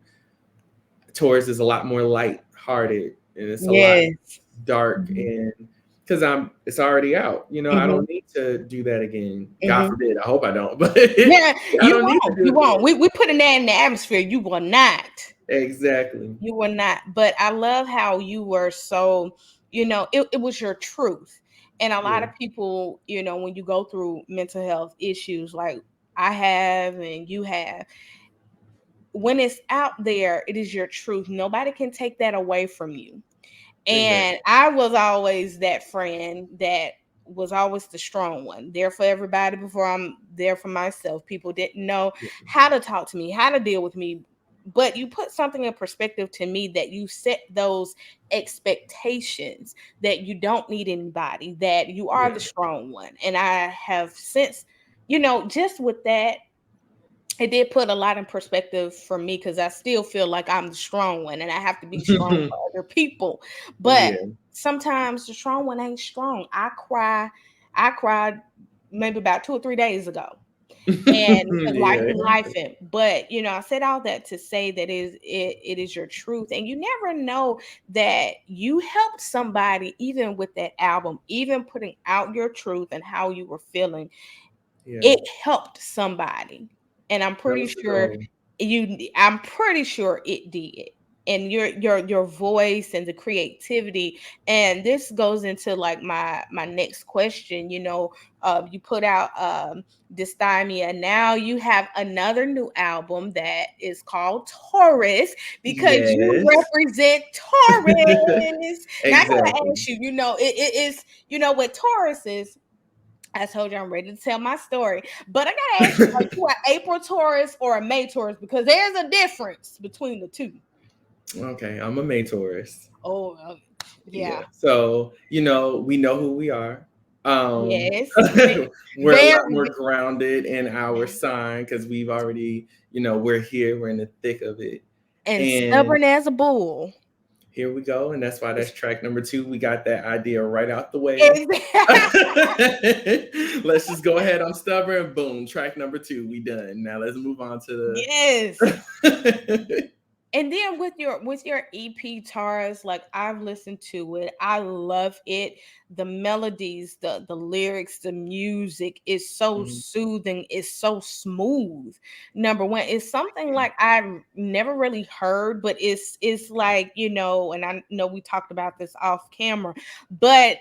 S2: Taurus is a lot more light-hearted and it's a lot
S1: Yes.
S2: dark,
S1: Mhm.
S2: and because it's already out. I
S1: Mhm.
S2: don't need to do that again. God
S1: Mhm.
S2: forbid. I hope I don't, but
S1: Yeah,
S2: I
S1: you
S2: don't need to
S1: won't.
S2: do
S1: You
S2: it
S1: won't.
S2: again.
S1: We putting that in the atmosphere. You will not.
S2: Exactly.
S1: You were not. But I love how you were so, it was your truth. And a lot
S2: Yeah.
S1: of people, when you go through mental health issues like I have and you have, when it's out there, it is your truth. Nobody can take that away from you. And
S2: Exactly.
S1: I was always that friend that was always the strong one, there for everybody before I'm there for myself. People didn't know
S2: Yeah.
S1: how to talk to me, how to deal with me. But you put something in perspective to me that you set those expectations that you don't need anybody, that you are the
S2: Yeah.
S1: strong one. And I have since, just with that, it did put a lot in perspective for me because I still feel like I'm the strong one and I have to be strong for other people. But
S2: Yeah.
S1: sometimes the strong one ain't strong. I cried maybe about 2 or 3 days ago. And because life
S2: Yeah.
S1: be life in. But I said all that to say that it is your truth. And you never know that you helped somebody even with that album, even putting out your truth and how you were feeling,
S2: Yeah.
S1: it helped somebody. And
S2: That was the goal.
S1: I'm pretty sure it did. And your voice and the creativity, and this goes into like my next question. You put out Dysthymia. Now you have another new album that is called Taurus, because you
S2: Yes.
S1: represent Taurus. Now I gotta
S2: Exactly.
S1: ask you, it is, with Taurus is, I told you I'm ready to tell my story. But I gotta ask you, are you an April Taurus or a May Taurus? Because there's a difference between the two.
S2: Okay. I'm a May tourist.
S1: Oh,
S2: Yeah.
S1: yeah.
S2: So, we know who we are. Um,
S1: Yes.
S2: we're a lot
S1: Very.
S2: more grounded in our sign because we've already, we're here, we're in the thick of it.
S1: And
S2: And
S1: stubborn as a bull.
S2: here we go. And that's why that's track number 2. We got that idea right out the way.
S1: Ex-
S2: Let's just go ahead. I'm stubborn. Boom. Track number 2. We done. Now let's move on to
S1: yes.
S2: the.
S1: And then with your EP Taurus, like I've listened to it, I love it. The melodies, the lyrics, the music is so
S2: Mhm.
S1: soothing, it's so smooth. Number one, it's something like I've never really heard, but it's like, and I know we talked about this off camera, but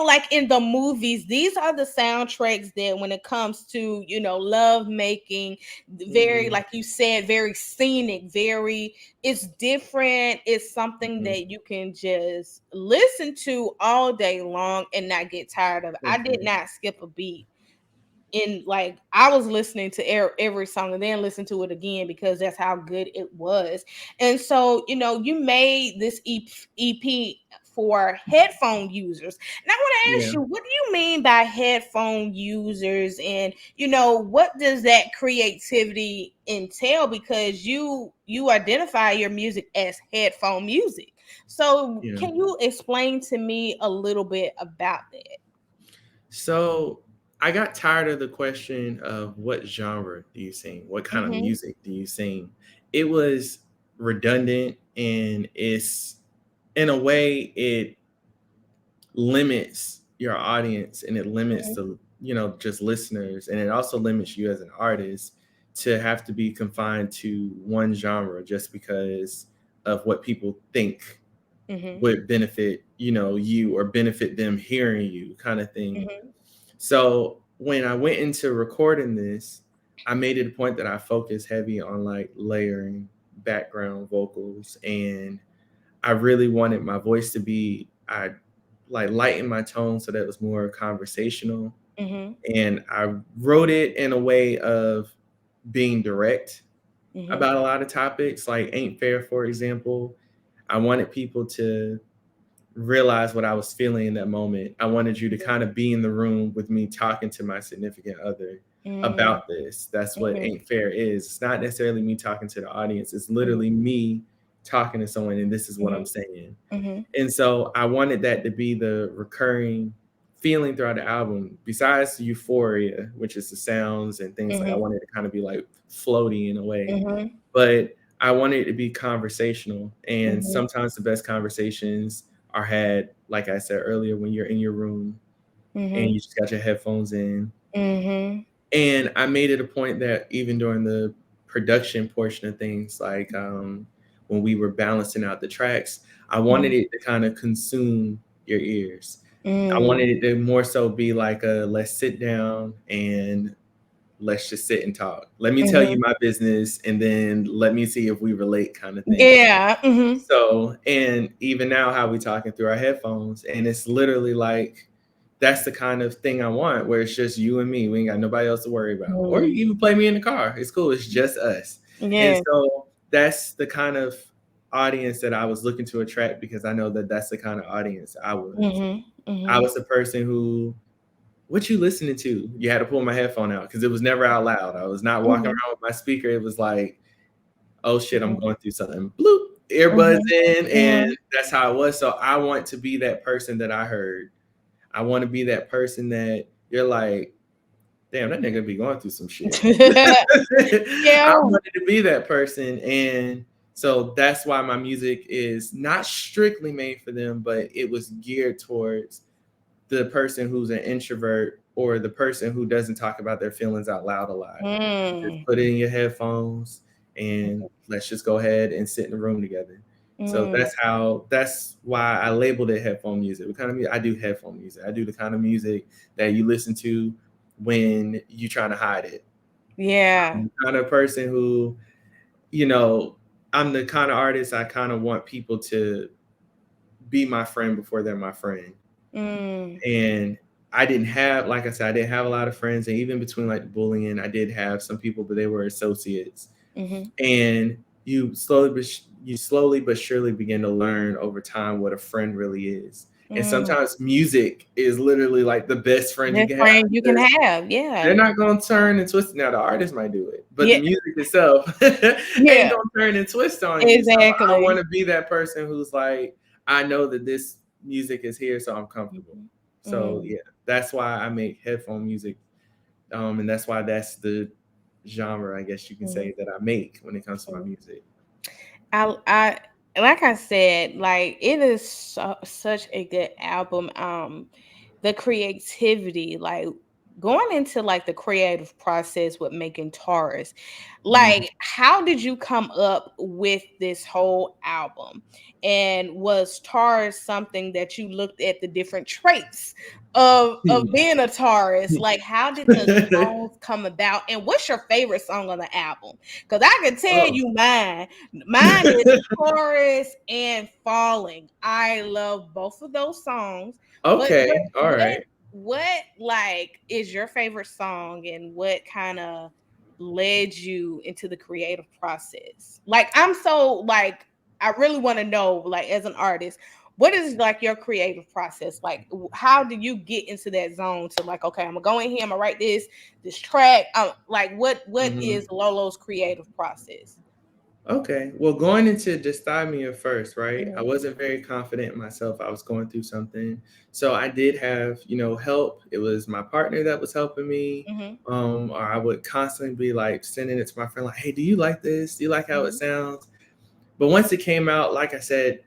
S1: like in the movies, these are the soundtracks that when it comes to, love making, very,
S2: Mhm.
S1: like you said, very scenic, very, it's different. It's something
S2: Mhm.
S1: that you can just listen to all day long and not get tired of. I did
S2: Mhm.
S1: not skip a beat. In, like, I was listening to every song and then listen to it again because that's how good it was. And so, you made this EP for headphone users. And I want to ask
S2: Yeah.
S1: you, what do you mean by headphone users? And, what does that creativity entail? Because you identify your music as headphone music. So
S2: Yeah.
S1: can you explain to me a little bit about that?
S2: So I got tired of the question of what genre do you sing? What kind of
S1: Mm-hmm.
S2: music do you sing? It was redundant, and it's, in a way, it limits your audience and it limits the, just listeners, and it also limits you as an artist to have to be confined to one genre just because of what people think
S1: Mm-hmm.
S2: would benefit, you, or benefit them hearing you, kind of thing.
S1: Mm-hmm.
S2: So when I went into recording this, I made it a point that I focus heavy on like layering background vocals, and I really wanted my voice to be, I like lighten my tone so that it was more conversational.
S1: Mhm.
S2: And I wrote it in a way of being direct
S1: Mhm.
S2: about a lot of topics, like Ain't Fair, for example. I wanted people to realize what I was feeling in that moment. I wanted you to kind of be in the room with me talking to my significant other
S1: Mhm.
S2: about this. That's what
S1: Mhm.
S2: Ain't Fair is. It's not necessarily me talking to the audience, it's
S1: Mhm.
S2: literally me talking to someone, and this is what I'm
S1: Mhm.
S2: saying.
S1: Mhm.
S2: And so I wanted that to be the recurring feeling throughout the album, besides euphoria, which is the sounds and things like I
S1: Mhm.
S2: wanted to kind of be like floaty in a way.
S1: Mhm.
S2: But I wanted it to be conversational. And
S1: Mhm.
S2: sometimes the best conversations are had, like I said earlier, when you're in your room and you
S1: Mhm.
S2: just got your headphones in.
S1: Mhm.
S2: And I made it a point that even during the production portion of things, like when we were balancing out the tracks, I wanted
S1: Mhm.
S2: it to kind of consume your ears. I
S1: Mm.
S2: wanted it to more so be like a let's sit down and let's just sit and talk. Let me tell you
S1: Mhm.
S2: my business and then let me see if we relate kind of thing.
S1: Yeah. Mhm.
S2: So, and even now, how we talking through our headphones, and it's literally like that's the kind of thing I want, where it's just you and me. We ain't got nobody else to worry about, or you
S1: Mm.
S2: can even play me in the car. It's cool. It's just us, and
S1: Yeah.
S2: so that's the kind of audience that I was looking to attract because I know that that's the kind of audience I was.
S1: Mhm.
S2: I
S1: Mhm.
S2: was the person who, what you listening to? You had to pull my headphone out because it was never out loud. I was not walking
S1: Mhm.
S2: around with my speaker. It was like, oh shit, I'm
S1: Mhm.
S2: going through something. Bloop, earbuds
S1: Mhm.
S2: in, and
S1: Mhm.
S2: that's how it was. So I want to be that person that I heard. I want to be that person that you're like, damn, that nigga be going through some shit. I
S1: Yeah.
S2: wanted to be that person. And so that's why my music is not strictly made for them, but it was geared towards the person who's an introvert or the person who doesn't talk about their feelings out loud a lot. Just
S1: Mm.
S2: put it in your headphones and let's just go ahead and sit in the room together. So
S1: Mm.
S2: that's why I labeled it headphone music. What kind of music? I do headphone music. I do the kind of music that you listen to when you're trying to hide it.
S1: Yeah.
S2: I'm the kind of person who, you know, I'm the kind of artist I kind of want people to be my friend before they're my friend.
S1: Mm.
S2: And I didn't have, like I said, I didn't have a lot of friends, and even between like the bullying, I did have some people, but they were associates.
S1: Mhm.
S2: And you slowly but surely begin to learn over time what a friend really is. And
S1: Mm.
S2: sometimes music is literally like the best friend you
S1: Best
S2: can have
S1: friend you can
S2: because
S1: have.
S2: they're
S1: Yeah.
S2: not gonna turn and twist. Now the artist might do it, but the
S1: Yeah.
S2: music itself ain't
S1: Yeah.
S2: gonna turn and twist on you. So I want
S1: Exactly.
S2: to be that person who's like, I know that this music is here, so I'm comfortable.
S1: Mhm.
S2: So
S1: Mm.
S2: yeah, that's why I make headphone music, and that's why that's the genre, I guess you can
S1: Mhm.
S2: say, that I make when it comes to my
S1: Mhm.
S2: music.
S1: I like I said, like it is such a good album. The creativity, like going into like the creative process with making Taurus,
S2: Mhm.
S1: like how did you come up with this whole album? And was Taurus something that you looked at the different traits of being a Taurus? Like how did the songs come about? And what's your favorite song on the album? Because I can tell
S2: Oh.
S1: you mine. Mine is Taurus and Falling. I love both of those songs. But
S2: Okay, all right.
S1: what like is your favorite song and what kind of led you into the creative process? Like I'm so like I really want to know like as an artist, what is like your creative process? Like how do you get into that zone to like okay, I'm gonna go in here, I'm gonna write this track. Like what
S2: Mhm.
S1: is Lolo's creative process?
S2: Okay. Well, going into dysthymia first, right? I
S1: Mhm.
S2: wasn't very confident in myself. I was going through something. So I did have, help. It was my partner that was helping me.
S1: Mhm.
S2: Or I would constantly be like sending it to my friend, like, hey, do you like this? Do you like how it
S1: Mhm.
S2: sounds? But once it came out, like I said,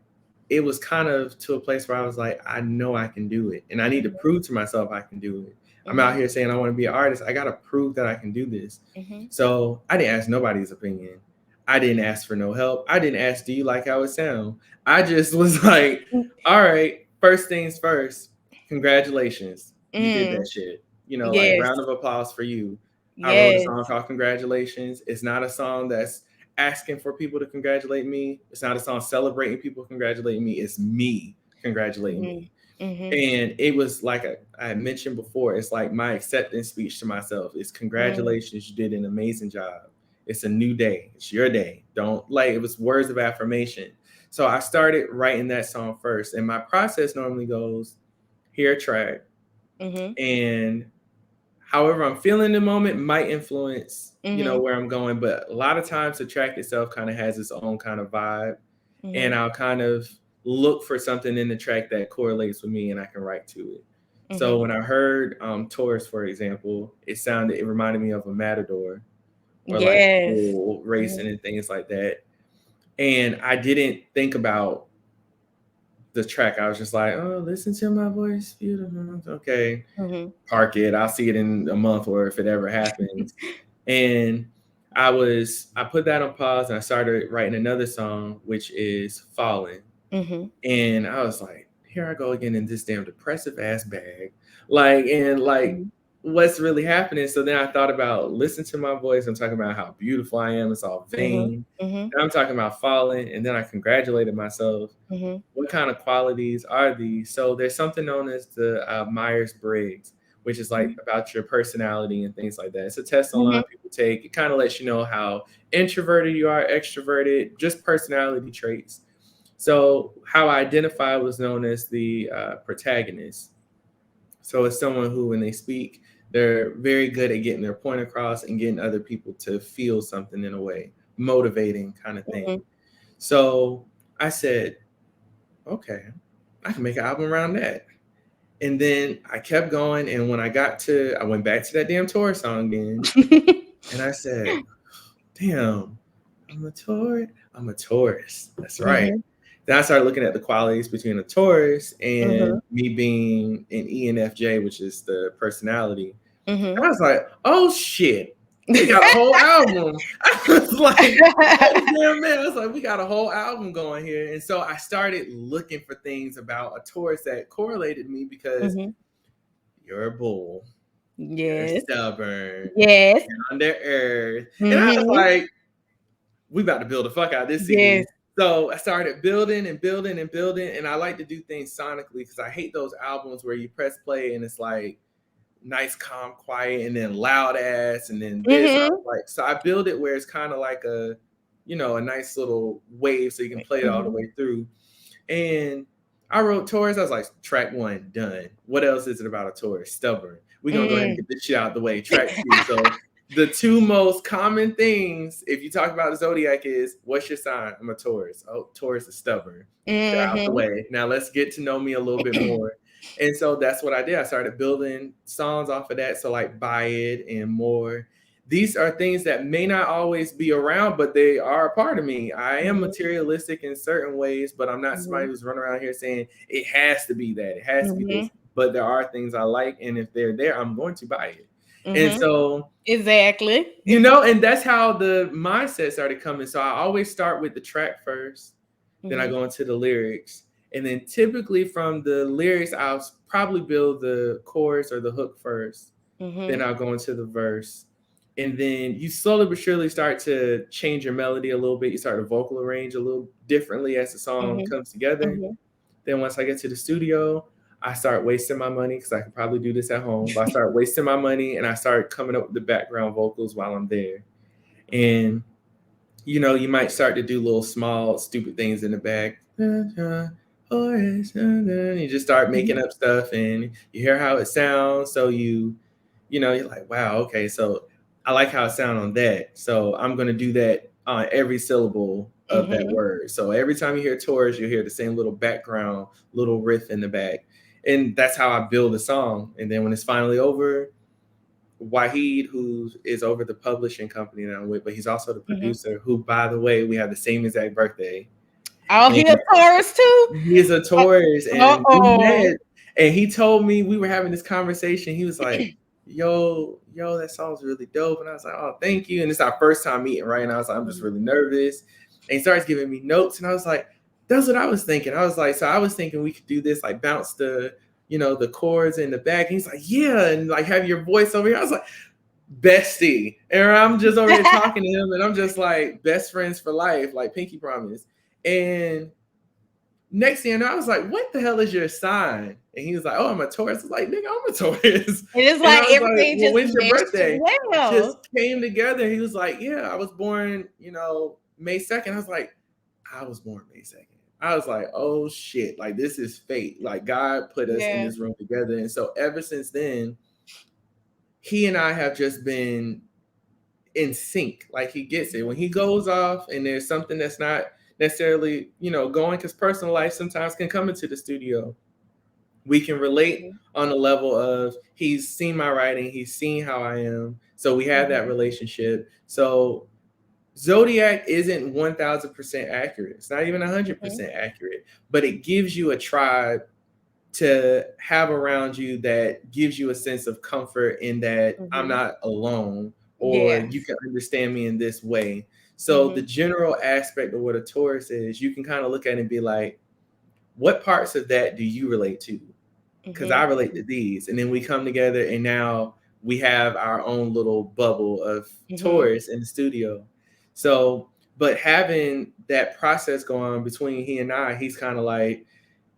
S2: it was kind of to a place where I was like, I know I can do it. And I need to
S1: Mhm.
S2: prove to myself I can do it. I'm out
S1: Mhm.
S2: here saying I want to be an artist. I got to prove that I can do this.
S1: Mhm.
S2: So I didn't ask nobody's opinion. I didn't ask for no help. I didn't ask, do you like how it sound? I just was like,
S1: Mm.
S2: all right, first things first, congratulations. You did
S1: Mm.
S2: that shit. Like
S1: Yes.
S2: round of applause for you. I wrote a
S1: Yes.
S2: song called Congratulations. It's not a song that's asking for people to congratulate me. It's not a song celebrating people congratulating me. It's me congratulating
S1: Mhm.
S2: me.
S1: Mhm.
S2: And it was like I had mentioned before, it's like my acceptance speech to myself is
S1: Mm.
S2: congratulations, you did an amazing job. It's a new day. It's your day. Don't like it was words of affirmation. So I started writing that song first. And my process normally goes, hear a track,
S1: Mhm.
S2: and however I'm feeling in the moment might influence,
S1: Mhm.
S2: where I'm going. But a lot of times the track itself kind of has its own kind of vibe. And
S1: Mhm.
S2: I'll kind of look for something in the track that correlates with me and I can write to it. So
S1: Mhm.
S2: when I heard Taurus, for example, it reminded me of a matador or like
S1: Yes.
S2: bull racing
S1: Mhm.
S2: and things like that. And I didn't think about the track. I was just like, oh, listen to my voice, beautiful. Okay,
S1: Mhm.
S2: park it. I'll see it in a month or if it ever happens. And I put that on pause and I started writing another song, which is Falling.
S1: Mhm.
S2: And I was like, here I go again in this damn depressive ass bag. Like,
S1: Mhm.
S2: what's really happening? So then I thought about listen to my voice. I'm talking about how beautiful I am. It's all
S1: Mhm.
S2: vain.
S1: Mhm.
S2: Now I'm talking about falling. And then I congratulated myself.
S1: Mhm.
S2: What kind of qualities are these? So there's something known as the Myers Briggs, which is like
S1: Mhm.
S2: about your personality and things like that. It's a test a lot
S1: Mhm.
S2: of people take. It kind of lets you know how introverted you are, extroverted, just personality traits. So how I identify was known as the protagonist. So it's someone who, when they speak, they're very good at getting their point across and getting other people to feel something in a way, motivating kind of thing.
S1: Mhm.
S2: So I said, okay, I can make an album around that. And then I kept going. And when I went back to that damn Taurus song again. And I said, damn, I'm a Taurus. I'm a Taurus. That's right.
S1: Mhm.
S2: Then I started looking at the qualities between a Taurus and
S1: Mhm.
S2: me being an ENFJ, which is the personality. And
S1: Mhm.
S2: I was like, oh shit, we got a whole album. I was like, oh damn man, I was like, we got a whole album going here. And so I started looking for things about a Taurus that correlated me because
S1: Mhm.
S2: you're a bull, you're
S1: Yes.
S2: stubborn,
S1: Yes.
S2: you're under earth. And I was
S1: Mhm.
S2: like, we about to build the fuck out of this
S1: Yes.
S2: CD. So I started building and building and building, and I like to do things sonically because I hate those albums where you press play and it's like nice, calm, quiet, and then loud ass, and then this. I
S1: Mhm.
S2: was like, so I build it where it's kind of like a nice little wave, so you can play it all the
S1: Mhm.
S2: way through. And I wrote Taurus. I was like, track one, done. What else is it about a Taurus? Stubborn. We're gonna go ahead and
S1: Mm.
S2: get this shit out the way. Track two. So the two most common things, if you talk about the zodiac, is what's your sign? I'm a Taurus. Oh, Taurus is stubborn. They're out the
S1: Mhm.
S2: way. Now let's get to know me a little bit more. And so that's what I did. I started building songs off of that. So like Buy It and More. These are things that may not always be around, but they are a part of me. I am
S1: Mhm.
S2: materialistic in certain ways, but I'm not somebody
S1: Mhm.
S2: who's running around here saying it has to be that, it has to be this.
S1: Mhm.
S2: But there are things I like, and if they're there, I'm going to buy it. And
S1: Mhm.
S2: so,
S1: Exactly.
S2: and that's how the mindset started coming. So I always start with the track first, then I
S1: Mhm.
S2: go into the lyrics. And then typically from the lyrics, I'll probably build the chorus or the hook first. Then
S1: Mhm.
S2: I'll go into the verse. And then you slowly but surely start to change your melody a little bit. You start to vocal arrange a little differently as the song
S1: Mhm.
S2: comes together.
S1: Mhm.
S2: Then once I get to the studio, I start wasting my money because I could probably do this at home. But I start wasting my money and I start coming up with the background vocals while I'm there. And you might start to do little small stupid things in the back. You just start making
S1: Mhm.
S2: up stuff and you hear how it sounds. So you're like, wow, okay, so I like how it sounds on that. So I'm gonna do that on every syllable of that
S1: Mhm.
S2: word. So every time you hear Taurus, you hear the same little background, little riff in the back. And that's how I build a song. And then when it's finally over, Wahid, who is over the publishing company that I'm with, but he's also the
S1: Mhm.
S2: producer, who, by the way, we have the same exact birthday.
S1: Oh, he
S2: And
S1: a Taurus too?
S2: he's a Taurus, and we
S1: Uh-oh.
S2: met, and he told me we were having this conversation. He was like, yo, that song's really dope. And I was like, oh, thank you. And it's our first time meeting, right? And I was like, I'm just
S1: Mhm.
S2: really nervous. And he starts giving me notes, and I was like, that's what I was thinking. I was like, so I was thinking we could do this, like bounce the chords in the back. And he's like, yeah, and like have your voice over here. I was like, bestie. And I'm just over here talking to him, and I'm just like best friends for life, like pinky promise. And next thing you know, I was like, what the hell is your sign? And he was like, oh, I'm a Taurus. I was like, nigga, I'm a Taurus.
S1: And it's
S2: And I
S1: like
S2: was like,
S1: everything
S2: well,
S1: just
S2: when's your
S1: meshed
S2: birthday? Just
S1: well.
S2: came together. He was like, yeah, I was born, May 2nd. I was like, I was born May 2nd. I was like, oh shit, like this is fate. Like God put us in
S1: Yeah.
S2: this room together. And so ever since then, he and I have just been in sync. Like he gets it. When he goes off and there's something that's not necessarily, going, because personal life sometimes can come into the studio. We can relate
S1: Mhm.
S2: on the level of he's seen my writing, he's seen how I am. So we have that
S1: Mhm.
S2: relationship. So Zodiac isn't 1000% accurate. It's not even
S1: Mhm.
S2: 100% accurate, but it gives you a tribe to have around you that gives you a sense of comfort in that I'm
S1: Mhm.
S2: not alone, or you
S1: Yes.
S2: can understand me in this way. So the
S1: Mhm.
S2: general aspect of what a Taurus is, you can kind of look at it and be like, what parts of that do you relate to? Because I
S1: Mhm.
S2: relate to these. And then we come together and now we have our own little bubble of
S1: Mhm.
S2: Taurus in the studio. So, but having that process going on between he and I, he's kind of like,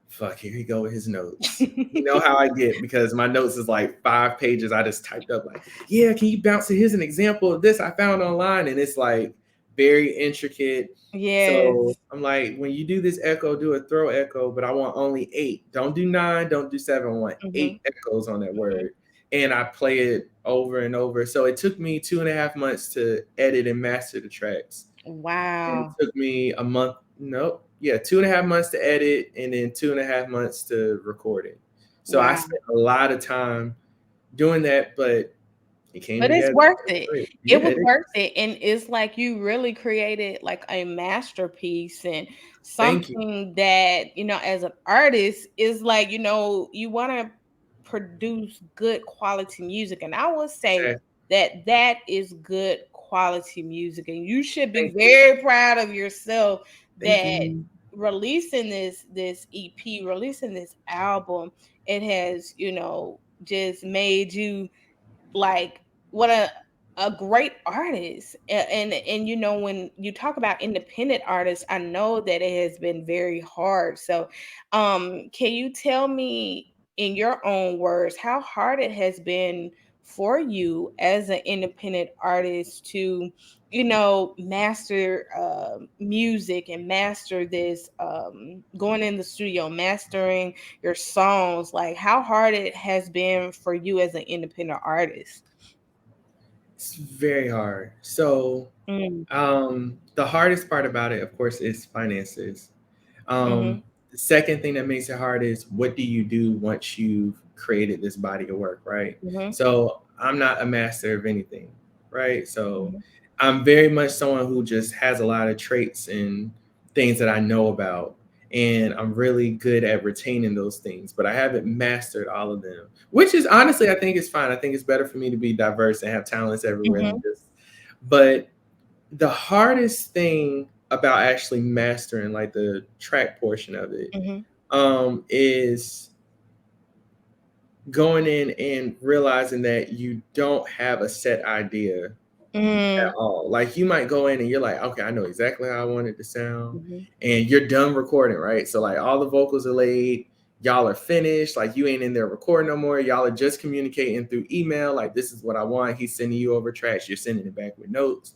S2: fuck, here he go with his notes. You know how I get, because my notes is like 5 pages. I just typed up like, yeah, can you bounce it? Here's an example of this I found online. And it's like very intricate. So
S1: Yes.
S2: I'm like, when you do this echo, do a throw echo, but I want only 8. Don't do 9, don't do 7. I want
S1: Mhm.
S2: 8 echoes on that
S1: Mhm.
S2: word. And I play it over and over. So it took me 2.5 months to edit and master the tracks, and it
S1: Wow.
S2: took me a month. Nope, yeah, 2.5 months to edit, and then 2.5 months to record it. So I
S1: Wow.
S2: spent a lot of time doing that, but it came
S1: But it's
S2: together.
S1: worth
S2: It's
S1: it.
S2: great.
S1: It
S2: Yeah,
S1: was
S2: it is.
S1: worth it, and it's like you really created like a masterpiece and
S2: Thank you.
S1: something that, as an artist is like, you wanna produce good quality music, and I will say
S2: Exactly.
S1: that that is good quality music, and you should be
S2: Thank you.
S1: very proud of yourself
S2: Thank
S1: that
S2: you.
S1: releasing this EP, releasing this album, it has, just made you like what a great artist. And when you talk about independent artists, I know that it has been very hard. So can you tell me in your own words how hard it has been for you as an independent artist to master music and master this, going in the studio mastering your songs, like how hard it has been for you as an independent artist?
S2: It's very hard. So,
S1: Mm,
S2: the hardest part about it, of course, is finances. Um,
S1: mhm,
S2: the second thing that makes it hard is, what do you do once you've created this body of work, right?
S1: mhm,
S2: So I'm not a master of anything, right? So
S1: mhm,
S2: I'm very much someone who just has a lot of traits and things that I know about. And I'm really good at retaining those things, but I haven't mastered all of them, which is honestly, I think it's fine. I think it's better for me to be diverse and have talents everywhere than
S1: mhm,
S2: just, but the hardest thing about actually mastering like the track portion of it,
S1: mhm,
S2: is going in and realizing that you don't have a set idea at
S1: mm,
S2: all. Like you might go in and you're like, okay, I know exactly how I want it to sound,
S1: mhm,
S2: and you're done recording, right? So like all the vocals are laid, y'all are finished, like you ain't in there recording no more. Y'all are just communicating through email, like this is what I want. He's sending you over tracks, you're sending it back with notes.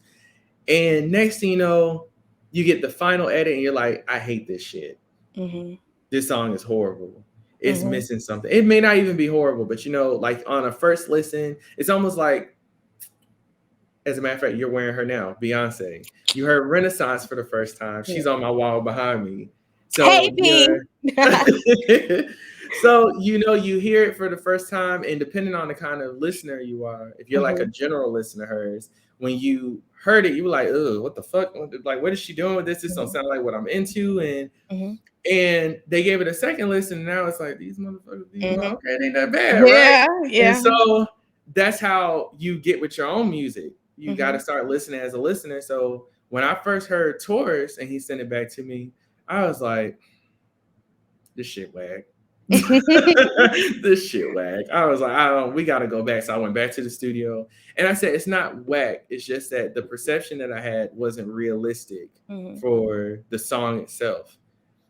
S2: And next thing you know, you get the final edit and you're like, I hate this shit.
S1: mhm,
S2: This song is horrible. It's
S1: mhm,
S2: missing something. It may not even be horrible, but like on a first listen, it's almost like, as a matter of fact, you're wearing her now, Beyonce. You heard Renaissance for the first time.
S1: yeah.
S2: She's on my wall behind me.
S1: Hey,
S2: So
S1: B.
S2: you're so you hear it for the first time, and depending on the kind of listener you are, if you're like a
S1: Mhm,
S2: general listener of hers, when you heard it, you were like, "Oh, what the fuck? Like, what is she doing with this? This don't
S1: mhm,
S2: sound like what I'm into."
S1: mhm,
S2: And they gave it a second listen, and now it's like, these motherfuckers,
S1: mhm.
S2: okay, it ain't that bad, right?
S1: Yeah,
S2: And
S1: yeah.
S2: so that's how you get with your own music. You got to
S1: Mhm.
S2: start listening as a listener. So when I first heard Taurus and he sent it back to me, I was like, this shit whack. This shit whack. I was like, I don't, we got to go back. So I went back to the studio and I said, it's not whack. It's just that the perception that I had wasn't realistic
S1: Mhm,
S2: for the song itself.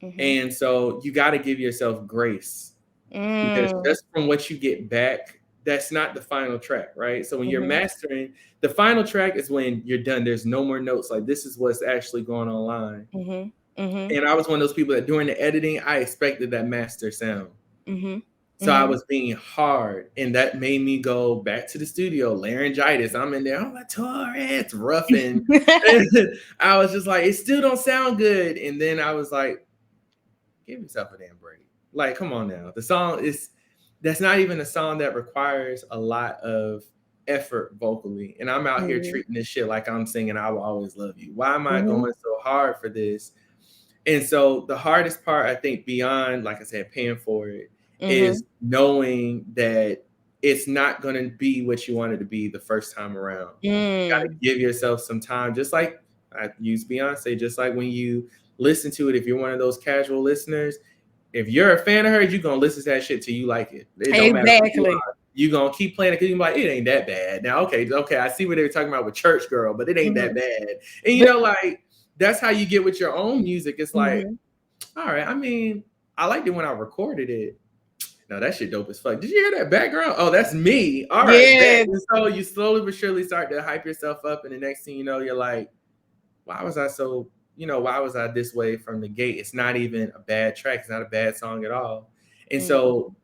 S1: Mhm.
S2: And so you got to give yourself grace, because
S1: Mm.
S2: just from what you get back, that's not the final track, right? So when you're
S1: Mhm.
S2: mastering, the final track is when you're done. There's no more notes. Like, this is what's actually going online.
S1: Mhm. Mhm.
S2: And I was one of those people that during the editing, I expected that master sound.
S1: Mhm.
S2: So I
S1: Mhm.
S2: was being hard, and that made me go back to the studio, laryngitis. I'm in there, I'm like, Torres, rough. And I was just like, it still don't sound good. And then I was like, give yourself a damn break. Like, come on now. The song is, that's not even a song that requires a lot of effort vocally. And I'm out here
S1: Mhm.
S2: treating this shit like I'm singing I Will Always Love You. Why am I
S1: Mhm.
S2: going so hard for this? And so the hardest part, I think, beyond, like I said, paying for it, is
S1: Mhm.
S2: knowing that it's not going to be what you want it to be the first time around. You got to
S1: Mm.
S2: give yourself some time. Just like I use Beyonce, just like when you listen to it, if you're one of those casual listeners, if you're a fan of her, you're gonna listen to that shit till you like it. It don't matter who you
S1: Exactly.
S2: are. You're gonna keep playing it because you're like, it ain't that bad. Now, okay, I see what they were talking about with Church Girl, but it ain't that
S1: Mhm.
S2: bad. And
S1: But
S2: like, that's how you get with your own music. It's like,
S1: mhm.
S2: all right, I mean, I liked it when I recorded it. No, that shit dope as fuck. Did you hear that background? Oh, that's me. All right, bet.
S1: Yeah.
S2: And so you slowly but surely start to hype yourself up, and the next thing you know, you're like, why was I so, why was I this way from the gate? It's not even a bad track. It's not a bad song at all. And
S1: Mm.
S2: so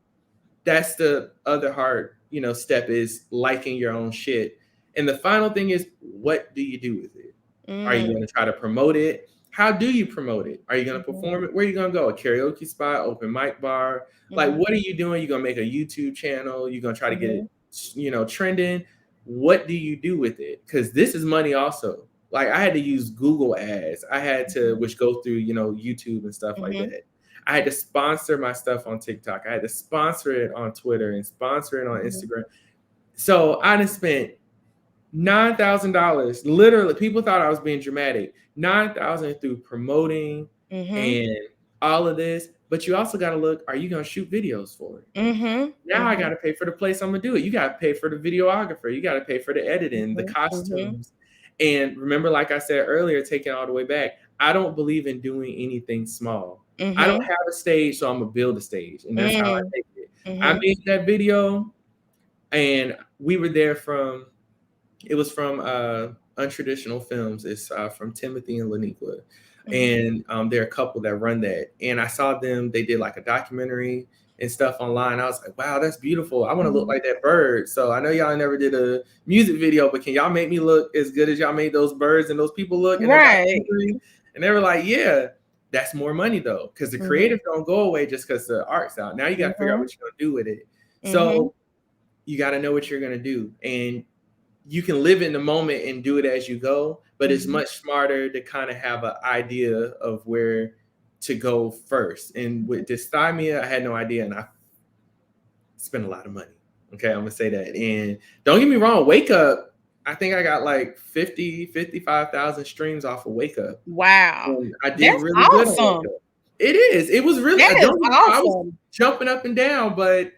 S2: that's the other hard, step, is liking your own shit. And the final thing is, what do you do with it? Are you
S1: Mm.
S2: going to try to promote it? How do you promote it? Are you going to
S1: Mhm.
S2: perform it? Where are you going to go? A karaoke spot, open mic bar? Like,
S1: Mhm.
S2: what are you doing? You going to make a YouTube channel? You going to try to get it,
S1: Mhm.
S2: trending? What do you do with it? Because this is money also. Like, I had to use Google ads. I had to,
S1: Mhm.
S2: which go through, YouTube and stuff like
S1: Mhm.
S2: that. I had to sponsor my stuff on TikTok. I had to sponsor it on Twitter and sponsor it on
S1: Mhm.
S2: Instagram. So I done spent $9,000. Literally, people thought I was being dramatic. 9,000 through promoting
S1: Mhm.
S2: and all of this. But you also got to look, are you going to shoot videos for it?
S1: Mhm.
S2: Now I got
S1: Mhm.
S2: to pay for the place I'm going to do it. You got to pay for the videographer. You got to pay for the editing, the
S1: Mhm. Mhm.
S2: costumes. And remember, like I said earlier, taking all the way back, I don't believe in doing anything small. I don't
S1: Mhm.
S2: have a stage, so I'm going to build a stage. And that's how I
S1: Mm.
S2: take it. I
S1: Mhm.
S2: made that video, and we were there from, it was from Untraditional Films. It's from Timothy and Laniqua.
S1: Mhm.
S2: And they're a couple that run that. And I saw them, they did like a documentary and stuff online. I was like, wow, that's beautiful. I want to look
S1: Mhm.
S2: like that bird. So I know y'all never did a music video, but can y'all make me look as good as y'all made those birds and those people look in that
S1: Right.
S2: documentary? And they were like, yeah, that's more money though. Because the
S1: Mhm.
S2: creative don't go away just because the art's out. Now you got to figure out
S1: Mhm.
S2: what you're going to do with it.
S1: Mhm.
S2: So you got to know what you're going to do. And you can live in the moment and do it as you go, but it's
S1: Mhm.
S2: much smarter to kind of have an idea of where to go first. And with dysthymia, I had no idea, and I spent a lot of money. Okay, I'm gonna say that. And don't get me wrong, Wake Up, I think I got like 55,000 streams off of Wake Up.
S1: Wow.
S2: And I did
S1: That's
S2: really good on Wake
S1: awesome.
S2: Up. It is. It was really,
S1: That
S2: I
S1: is
S2: don't get me wrong, I was
S1: awesome.
S2: jumping up and down, but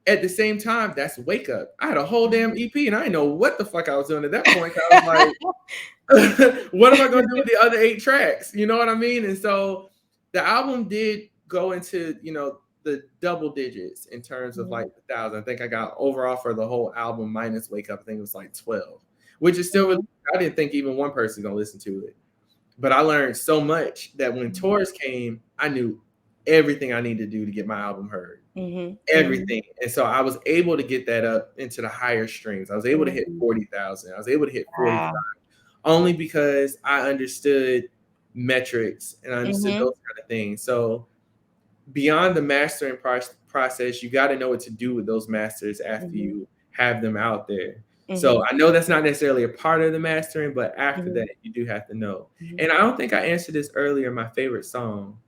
S2: at the same time, that's Wake Up. I had a whole damn
S1: Mhm.
S2: EP, and I didn't know what the fuck I was doing at that point. I was like, what am I going to do with the other 8 tracks? You know what I mean? And so the album did go into, the double digits in terms of like
S1: Mhm.
S2: the thousand. I think I got overall for the whole album minus Wake Up, I think it was like 12, which is still really,
S1: Mhm.
S2: I didn't think even one person going to listen to it. But I learned so much that when
S1: Mhm.
S2: tours came, I knew everything I needed to do to get my album heard.
S1: Mhm. Mhm.
S2: Everything. And so I was able to get that up into the higher strings. I was able to hit
S1: Mhm.
S2: 40,000. I was able to hit 40,
S1: Wow.
S2: only because I understood metrics and I understood
S1: Mhm.
S2: those kind of things. So beyond the mastering process, you got to know what to do with those masters after
S1: Mhm.
S2: you have them out there. So
S1: Mhm.
S2: I know that's not necessarily a part of the mastering, but after
S1: Mhm.
S2: that, you do have to know.
S1: Mhm.
S2: And I don't think I answered this earlier. My favorite song.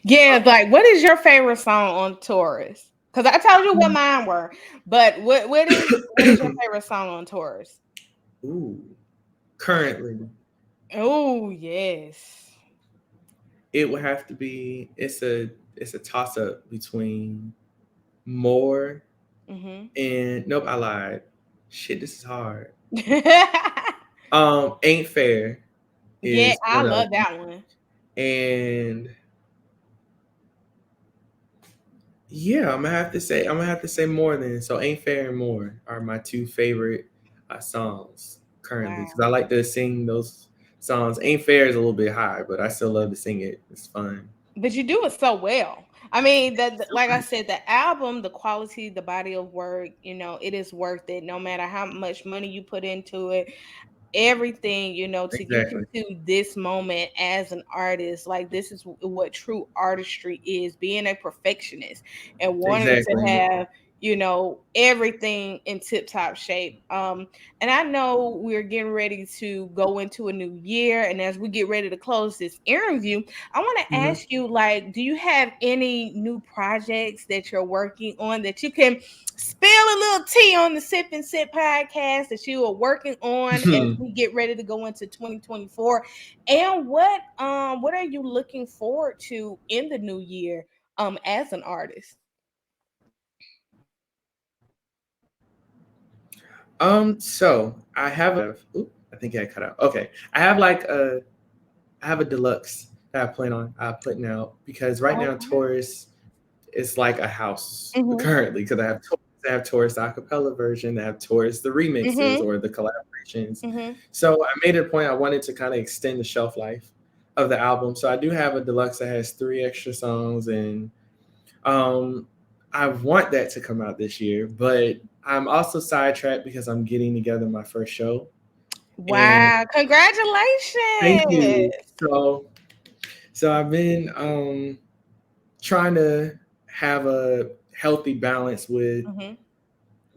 S1: Yeah, like what is your favorite song on Taurus? Because I told you what mine were, but what is your favorite song on Taurus?
S2: Ooh, currently,
S1: Oh yes.
S2: it would have to be. It's a toss up between More
S1: Mhm.
S2: and nope, I lied. Shit, this is hard. Ain't Fair
S1: Yeah,
S2: is
S1: I
S2: one of
S1: love
S2: them.
S1: that one.
S2: And Yeah, I'm gonna have to say more than so. Ain't Fair and More are my two favorite songs currently because
S1: Wow.
S2: I like to sing those songs. Ain't Fair is a little bit high, but I still love to sing it. It's fun.
S1: But you do it so well. I mean, like I said, the album, the quality, the body of work, it is worth it no matter how much money you put into it, everything, to get
S2: Exactly.
S1: into this moment as an artist. Like, this is what true artistry is, being a perfectionist and wanting to
S2: Exactly.
S1: have, everything in tip top shape. And I know we're getting ready to go into a new year, and as we get ready to close this interview, I want to
S2: Hmm.
S1: ask you, like, do you have any new projects that you're working on that you can spill a little tea on the Sip and Sip podcast that you are working on as we get ready to go into 2024? And what are you looking forward to in the new year as an artist?
S2: So I have. Oop, I think I cut out. Okay, I have a deluxe that I plan on putting out because right now
S1: Okay.
S2: Taurus is like a house
S1: Mhm.
S2: currently because I have Taurus the acapella version, I have Taurus the remixes
S1: Mhm.
S2: or the collaborations.
S1: Mhm.
S2: So I made it a point I wanted to kind of extend the shelf life of the album. So I do have a deluxe that has 3 extra songs, and um, I want that to come out this year. But I'm also sidetracked because I'm getting together my first show, and
S1: Wow!
S2: thank
S1: Congratulations.
S2: you. So I've been trying to have a healthy balance with
S1: Mhm.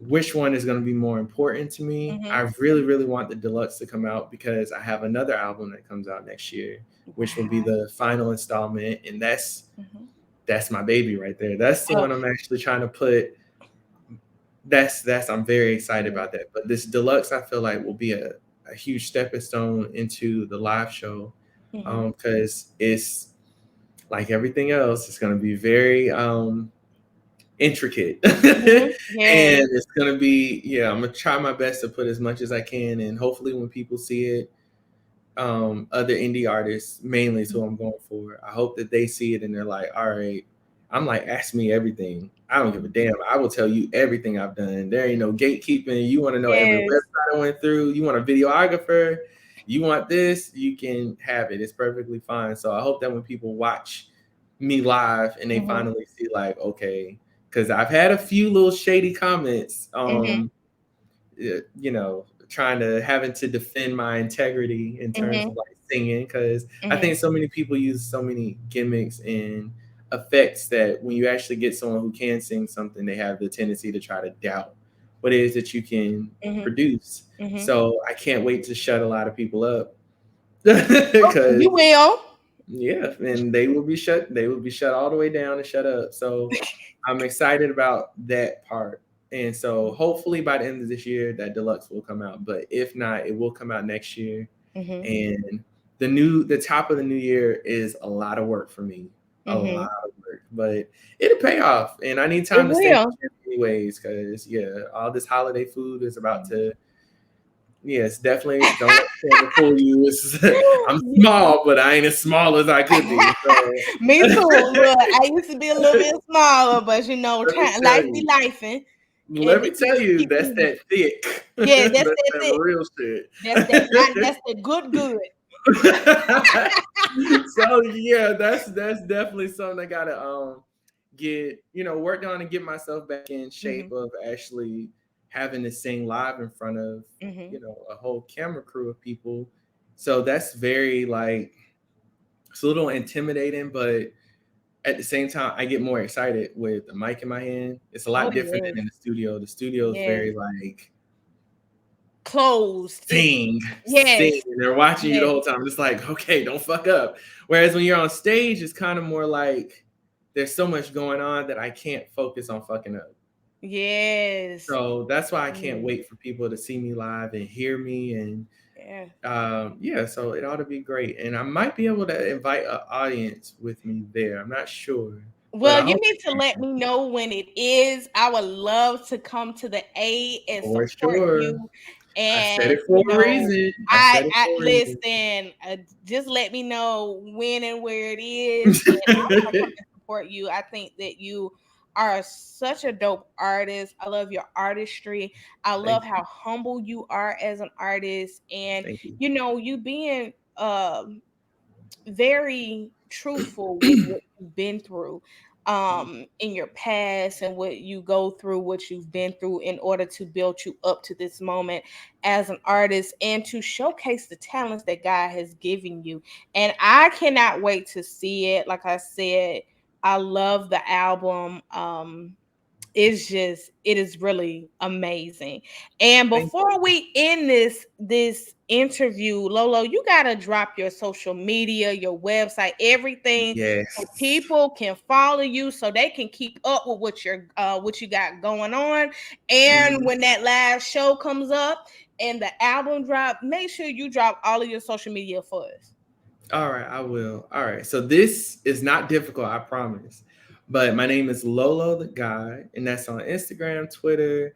S2: which one is going to be more important to me.
S1: Mhm.
S2: I really, really want the deluxe to come out because I have another album that comes out next year, which will be
S1: Wow.
S2: the final installment, and
S1: Mhm.
S2: that's my baby right there. That's the
S1: Oh,
S2: one I'm actually trying to put. That's I'm very excited
S1: mhm.
S2: about that. But this deluxe, I feel like will be a huge stepping stone into the live show,
S1: Mhm.
S2: because it's like everything else. It's going to be very intricate and
S1: Mhm. Yes.
S2: it's gonna be, yeah, I'm gonna try my best to put as much as I can, and hopefully when people see it, other indie artists mainly is who I'm going for, I hope that they see it and they're like, all right, I'm like, ask me everything, I don't give a damn, I will tell you everything I've done, there ain't no gatekeeping, you want to know every
S1: Yes.
S2: website I went through, you want a videographer, you want this, you can have it, it's perfectly fine. So I hope that when people watch me live and they
S1: Mhm.
S2: finally see like, okay, because I've had a few little shady comments,
S1: Mhm.
S2: trying to having to defend my integrity in terms
S1: Mhm.
S2: of like singing, because I
S1: Mhm.
S2: think so many people use so many gimmicks and effects that when you actually get someone who can sing something, they have the tendency to try to doubt what it is that you can
S1: Mhm.
S2: produce.
S1: Mhm.
S2: So I can't wait to shut a lot of people up
S1: Oh,
S2: because
S1: you will.
S2: yeah, and they will be shut all the way down and shut up. So I'm excited about that part. And so hopefully by the end of this year that deluxe will come out. But if not, it will come out next year.
S1: Mhm.
S2: And the top of the new year is a lot of work for me. A lot
S1: Mhm.
S2: of work. But it'll pay off. And I need
S1: It
S2: time to stay in
S1: will.
S2: the gym anyways, because yeah, all this holiday food is about
S1: Mhm.
S2: to, yes, definitely don't let the camera fool you. It's, I'm small, but I ain't as small as I could be. So
S1: Me too. Look, I used to be a little bit smaller, but
S2: let me
S1: trying
S2: tell
S1: life be
S2: you.
S1: lifing,
S2: Let
S1: and
S2: me
S1: we
S2: tell
S1: just
S2: you,
S1: keep
S2: that's
S1: moving.
S2: that thick.
S1: Yeah,
S2: That's
S1: that's that
S2: that
S1: thing.
S2: real shit.
S1: That's the good.
S2: So yeah, that's definitely something I gotta get, worked on and get myself back in shape
S1: Mhm.
S2: of actually having to sing live in front of,
S1: Mhm.
S2: a whole camera crew of people. So that's very like, it's a little intimidating, but at the same time, I get more excited with a mic in my hand. It's a
S1: Oh
S2: lot different
S1: yes,
S2: than in the studio. The studio is
S1: yes.
S2: very like
S1: Closed. It's
S2: sing,
S1: yes,
S2: and they're watching you the
S1: yes,
S2: whole time. It's like, okay, don't fuck up. Whereas when you're on stage, it's kind of more like there's so much going on that I can't focus on fucking up.
S1: yes.
S2: So that's why I can't
S1: Mm,
S2: wait for people to see me live and hear me. And
S1: yeah.
S2: yeah, so it ought to be great. And I might be able to invite an audience with me there. I'm not sure, but
S1: Well,
S2: I
S1: you
S2: hope
S1: need to
S2: I
S1: let
S2: can.
S1: me know when it is. I would love to come to the aid and
S2: For
S1: support
S2: sure.
S1: you.
S2: I said
S1: And
S2: it for a reason. I said it
S1: I
S2: for a reason.
S1: listen. Just let me know when and where it is, and I want to come and support you. I think that you are such a dope artist. I love your artistry. I love
S2: Thank you.
S1: how humble you are as an artist, and
S2: Thank you.
S1: you being very truthful with what you've been through in your past, and what you go through, what you've been through in order to build you up to this moment as an artist, and to showcase the talents that God has given you. And I cannot wait to see it. Like I said, I love the album. It is really amazing. And
S2: Thank
S1: before we end this interview, Lolo, you got to drop your social media, your website,
S2: you.
S1: everything, so
S2: Yes.
S1: people can follow you, so they can keep up with what you got going on. And
S2: Mhm.
S1: when that live show comes up and the album drop, make sure you drop all of your social media for us.
S2: All right, I will. All right. So this is not difficult, I promise. But my name is Lolo the Guy, and that's on Instagram, Twitter,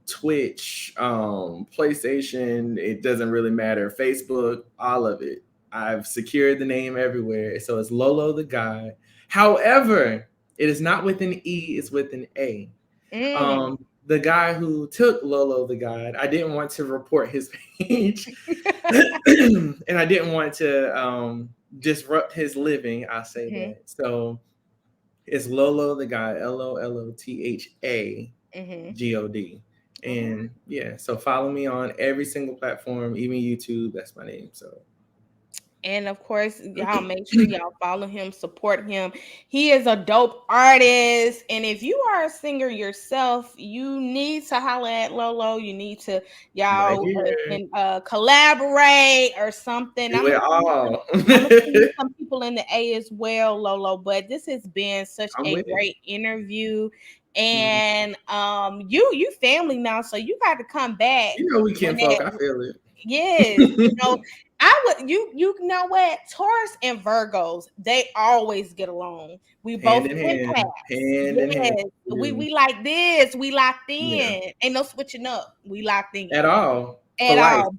S2: Twitch, PlayStation. It doesn't really matter. Facebook, all of it. I've secured the name everywhere. So it's Lolo the Guy. However, it is not with an E, it's with an A.
S1: Mm.
S2: The guy who took Lolo the Guide, I didn't want to report his page. And I didn't want to disrupt his living. I'll say
S1: Mhm,
S2: that. So it's Lolo the Guy,
S1: mhm.
S2: LOLOTHAGOD.
S1: All right.
S2: And yeah, so follow me on every single platform, even YouTube. That's my name. So
S1: And of course, y'all make sure y'all follow him, support him. He is a dope artist. And if you are a singer yourself, you need to holler at Lolo. You need to,
S2: right
S1: y'all
S2: here,
S1: can collaborate or something.
S2: do it all.
S1: I'm gonna send you some people in the A as well, Lolo. But this has been such
S2: I'm
S1: a
S2: with it.
S1: great interview.
S2: Mhm.
S1: And you family now, so you got to come back
S2: You know we
S1: when
S2: kinfolk.
S1: that.
S2: I feel
S1: Yes,
S2: it.
S1: I would you know what? Taurus and Virgos, they always get along. We both
S2: Hand in
S1: empaths.
S2: hand, hand in hand.
S1: Yes.
S2: We do.
S1: We like this. We locked
S2: Yeah,
S1: in. Ain't no switching up. We locked in
S2: at all for
S1: at
S2: life.
S1: all.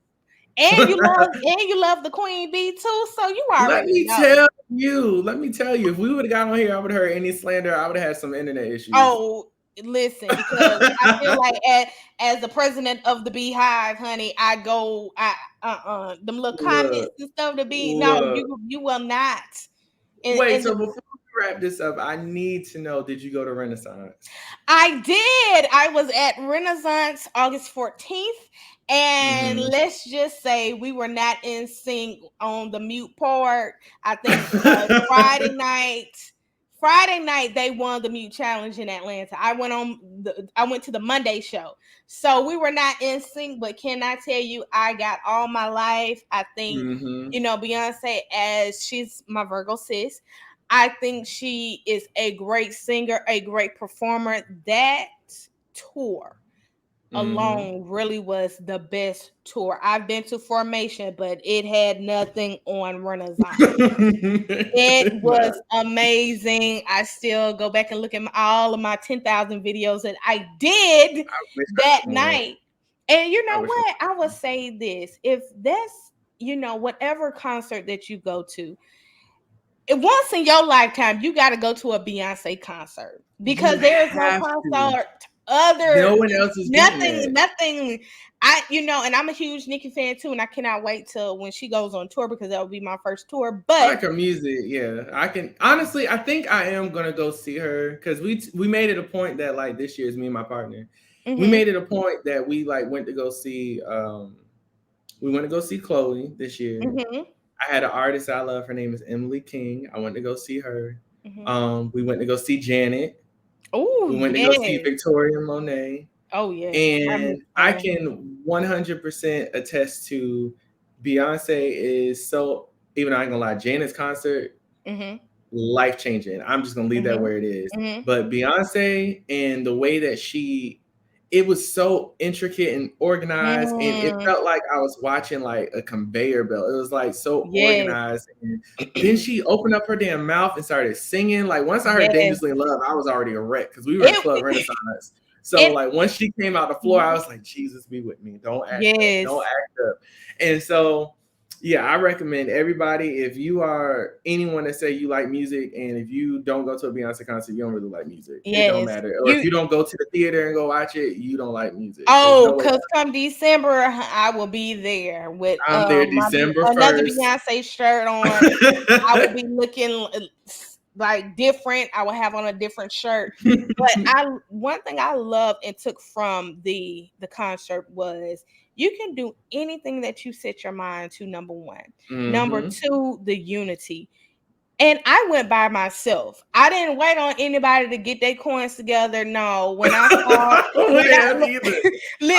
S1: And you love the queen bee too, so you
S2: Let
S1: already
S2: me
S1: know.
S2: tell you. Let me tell you. If we would have got on here, I would have heard any slander. I would have had some internet issues.
S1: Oh, listen, because I feel like as the president of the Beehive, honey, I go them little comments
S2: Look,
S1: and stuff to be no,
S2: look.
S1: you will not.
S2: Wait.
S1: And
S2: So before we wrap this up, I need to know: did you go to Renaissance?
S1: I did. I was at Renaissance August 14th. And
S2: Mm-hmm.
S1: let's just say we were not in sync on the mute part. I think Friday night they won the mute challenge in Atlanta. I went to the Monday show. So we were not in sync, but can I tell you I got all my life. I think,
S2: Mm-hmm.
S1: Beyonce, as she's my Virgo sis, I think she is a great singer, a great performer. That tour
S2: Mm-hmm.
S1: alone really was the best tour. I've been to Formation, but it had nothing on Renaissance. It was
S2: Nah,
S1: amazing. I still go back and look at all of my 10,000 videos that I did
S2: I wish I
S1: that
S2: would have went.
S1: night. And you
S2: I
S1: know
S2: wish.
S1: what? I would say this. If that's, whatever concert that you go to, once in your lifetime, you got to go to a Beyonce concert, because
S2: You
S1: there is no
S2: have to.
S1: concert other
S2: No one else is beating that.
S1: nothing. And I'm a huge Nicki fan too, and I cannot wait till when she goes on tour, because that will be my first tour.
S2: I
S1: But
S2: like her music. Yeah, I can honestly. I think I am gonna go see her because we made it a point that like this year is me and my partner. We
S1: mhm,
S2: made it a point that we like went to go see. We went to go see Chloe this year.
S1: mhm,
S2: I had an artist I love. Her name is Emily King. I went to go see her.
S1: mhm.
S2: We went to go see Janet.
S1: Oh
S2: We went to go see
S1: yes,
S2: Victoria Monet.
S1: oh yes, I miss
S2: And I
S1: her.
S2: can 100% attest to Beyonce is so, even though I ain't gonna lie, Janet's concert,
S1: Mhm,
S2: life changing. I'm just gonna leave that
S1: mhm,
S2: where it is.
S1: mhm,
S2: But Beyonce and the way that it was so intricate and organized, and it
S1: mhm.
S2: felt like I was watching like a conveyor belt. It was like so
S1: Yes,
S2: organized. And then she opened up her damn mouth and started singing. Like once I heard
S1: yes.
S2: Dangerously in Love, I was already a wreck because we were in Club
S1: It,
S2: Renaissance. So
S1: it,
S2: like once she came out the floor, I
S1: mhm.
S2: was like, Jesus be with me. Don't act up. Don't
S1: Yes.
S2: act up. And so Yeah, I recommend everybody. If you are anyone that say you like music, and if you don't go to a Beyonce concert, you don't really like music. It don't
S1: Yes.
S2: matter. Or if
S1: You
S2: you don't go to the theater and go watch it, you don't like music. There's no
S1: Oh,
S2: way.
S1: cause come December, I will be there with
S2: I'm there
S1: my
S2: December
S1: another
S2: 1st.
S1: Beyonce shirt on. I will be looking like different. I will have on a different shirt. But I one thing I loved and took from the concert was you can do anything that you set your mind to. Number one, number
S2: Hmm.
S1: two, the unity. And I went by myself. I didn't wait on anybody to get their coins together. No, when I saw,
S2: I
S1: when
S2: wouldn't have
S1: I
S2: either.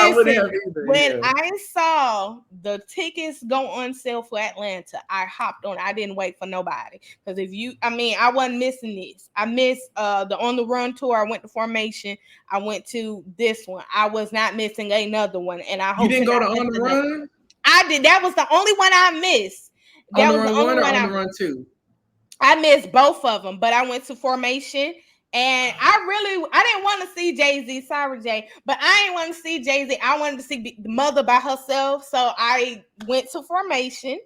S2: I wouldn't
S1: listen,
S2: have either.
S1: when
S2: Yeah.
S1: I saw the tickets go on sale for Atlanta, I hopped on. I didn't wait for nobody because if you, I mean, I wasn't missing this. I missed the On the Run tour. I went to Formation. I went to this one. I was not missing another one, and I
S2: You
S1: hope to
S2: didn't go
S1: not
S2: to
S1: miss
S2: On the
S1: another.
S2: Run?
S1: I did. That was the only one I missed.
S2: On
S1: That
S2: the
S1: was the
S2: Run
S1: only
S2: 1 or
S1: one
S2: On
S1: I
S2: the
S1: missed.
S2: Run 2?
S1: I missed both of them, but I went to Formation, and I didn't want to see Jay Z. Sorry, Jay, but I didn't want to see Jay Z. I wanted to see the mother by herself, so I went to Formation,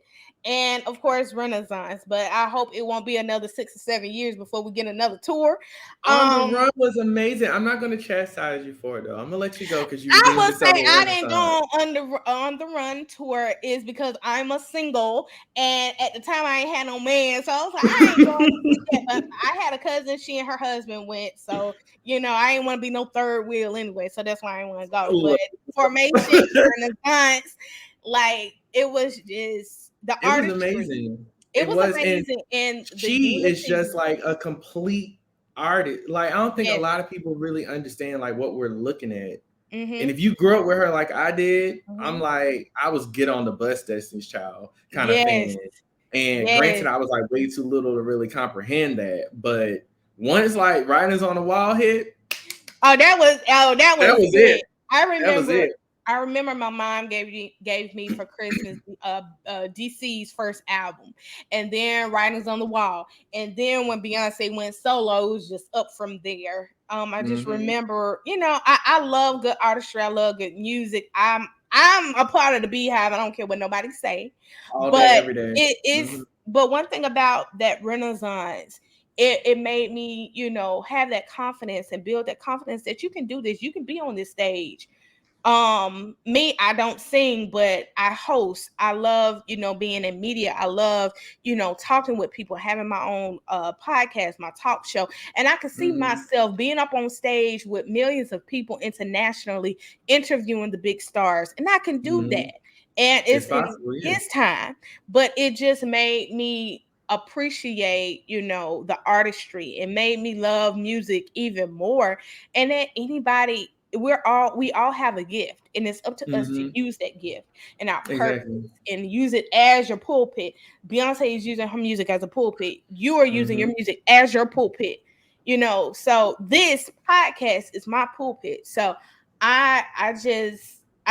S1: and of course Renaissance. But I hope it won't be another 6 or 7 years before we get another tour.
S2: On the
S1: Um,
S2: Run was amazing. I'm not going to chastise you for it though. I'm gonna let you go because you
S1: I
S2: redeemed
S1: will
S2: yourself
S1: say
S2: with
S1: I didn't go
S2: Renaissance.
S1: on the run tour is because I'm a single, and at the time I ain't had no man, so I was like, I ain't going to see that. But I had a cousin, she and her husband went, so I ain't want to be no third wheel anyway, so that's why I didn't want to go. But
S2: Look.
S1: Formation, Renaissance, like it was just the
S2: It was
S1: artistry.
S2: amazing.
S1: It
S2: It
S1: was
S2: was, and
S1: amazing, and the
S2: she is
S1: unity.
S2: just like a complete artist. Like I don't think a
S1: Yes.
S2: lot of people really understand like what we're looking at. And
S1: Mhm.
S2: if you grew up with her like I did, I'm
S1: Mhm.
S2: like I was get on the bus Destiny's Child kind of
S1: Yes.
S2: fan. And
S1: Yes.
S2: granted, I was like way too little to really comprehend that. But once like Writings on the Wall hit,
S1: That
S2: that
S1: was
S2: was it.
S1: it. I
S2: That was
S1: remember
S2: it.
S1: I remember my mom gave me for Christmas DC's first album, and then Writings on the Wall, and then when Beyonce went solo, it was just up from there. I just
S2: Hmm.
S1: remember, I love good artistry. I love good music. I'm a part of the Beehive. I don't care what nobody say,
S2: All day,
S1: but
S2: every day.
S1: it
S2: Hmm.
S1: is. But one thing about that Renaissance, it made me, have that confidence and build that confidence that you can do this. You can be on this stage. Me, I don't sing, but I host. I love, being in media. I love, talking with people, having my own podcast, my talk show. And I can see
S2: Hmm.
S1: myself being up on stage with millions of people internationally, interviewing the big stars. And I can do
S2: Hmm.
S1: that. And
S2: It's
S1: it's in
S2: possible, yeah.
S1: his time. But it just made me appreciate, the artistry. It made me love music even more. And that anybody, we all have a gift, and it's up to us to
S2: Hmm.
S1: use that gift and our purpose
S2: Exactly.
S1: and use it as your pulpit. Beyonce is using her music as a pulpit. You are using your
S2: Hmm.
S1: music as your pulpit. So this podcast is my pulpit. So I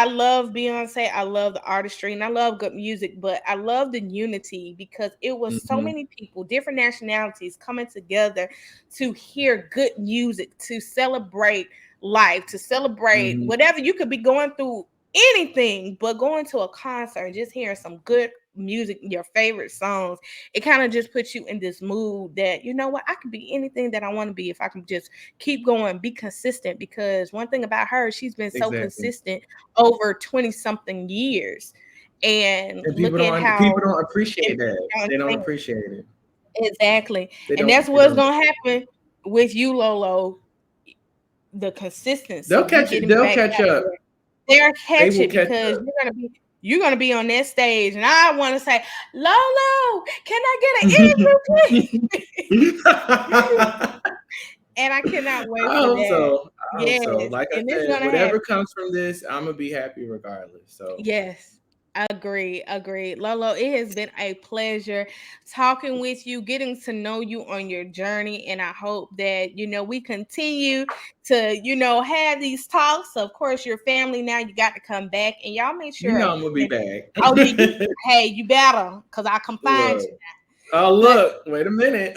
S1: love Beyonce. I love the artistry and I love good music, but I love the unity because it was so
S2: Hmm.
S1: many people, different nationalities coming together to hear good music, to celebrate life, to celebrate
S2: Hmm.
S1: whatever you could be going through, anything, but going to a concert and just hearing some good music, your favorite songs, it kind of just puts you in this mood that, what, I could be anything that I want to be if I can just keep going, be consistent. Because one thing about her, she's been so
S2: Exactly.
S1: consistent over 20 something years. And
S2: And
S1: look at
S2: people
S1: how,
S2: don't
S1: and
S2: appreciate
S1: people
S2: that.
S1: don't
S2: They don't
S1: understand.
S2: appreciate it.
S1: Exactly.
S2: They
S1: And
S2: don't.
S1: that's
S2: They
S1: what's
S2: don't.
S1: going to happen with you, Lolo, the consistency,
S2: They'll
S1: you
S2: catch it.
S1: getting
S2: They'll
S1: back
S2: catch
S1: out
S2: up.
S1: there. They'll
S2: They
S1: catch
S2: will
S1: it
S2: catch
S1: because
S2: up.
S1: you're gonna be on that stage, and I want to say, Lolo, can I get an interview, please?
S2: I
S1: And I cannot wait for
S2: hope
S1: that.
S2: so. I hope
S1: Yes,
S2: so. Like I
S1: and it's
S2: said,
S1: gonna
S2: whatever
S1: happen.
S2: comes from this, I'm gonna be happy regardless. So
S1: Yes. Agree. Lolo, it has been a pleasure talking with you, getting to know you on your journey. And I hope that, we continue to, have these talks. Of course, your family now, you got to come back and y'all make
S2: you
S1: sure
S2: know I'm gonna be
S1: that,
S2: back.
S1: oh, yeah, hey, you better, because I can find
S2: Look.
S1: you.
S2: Oh
S1: But
S2: look. Wait a minute.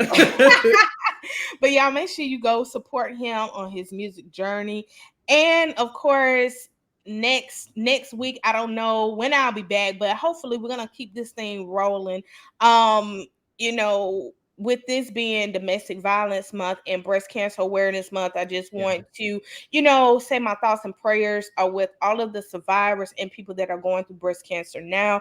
S1: but y'all make sure you go support him on his music journey. And of course, next week, I don't know when I'll be back, but hopefully we're gonna keep this thing rolling. Um, you know, with this being domestic violence month and breast cancer awareness month, I just
S2: Yeah.
S1: want to, say my thoughts and prayers are with all of the survivors and people that are going through breast cancer now.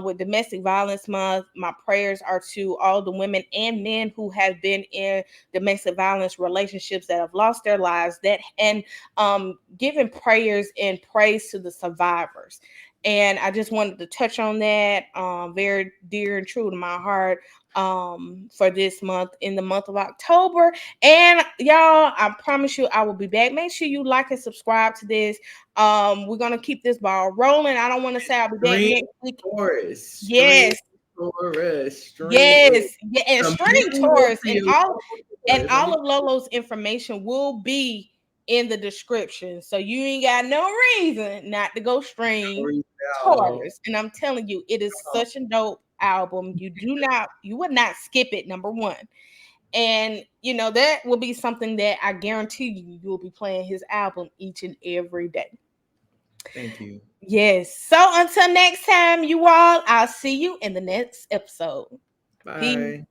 S1: With domestic violence month, my prayers are to all the women and men who have been in domestic violence relationships that have lost their lives, that and giving prayers and praise to the survivors. And I just wanted to touch on that, very dear and true to my heart, for this month, in the month of October. And y'all, I promise you I will be back. Make sure you like and subscribe to this. We're gonna keep this ball rolling. I don't want to say I'll be back
S2: String
S1: next week.
S2: Taurus, string
S1: Yes,
S2: Taurus, string it.
S1: yes, yeah, and
S2: I'm
S1: string
S2: moving
S1: tours
S2: for
S1: and
S2: you.
S1: all. And
S2: Taurus.
S1: all of Lolo's information will be in the description. So you ain't got no reason not to go stream
S2: Reach out.
S1: Taurus. And I'm telling you, it is such a dope album. You would not skip it, number one. And that will be something that I guarantee you will be playing his album each and every day.
S2: Thank you.
S1: Yes. So until next time, you all, I'll see you in the next episode. Peace.
S2: Bye.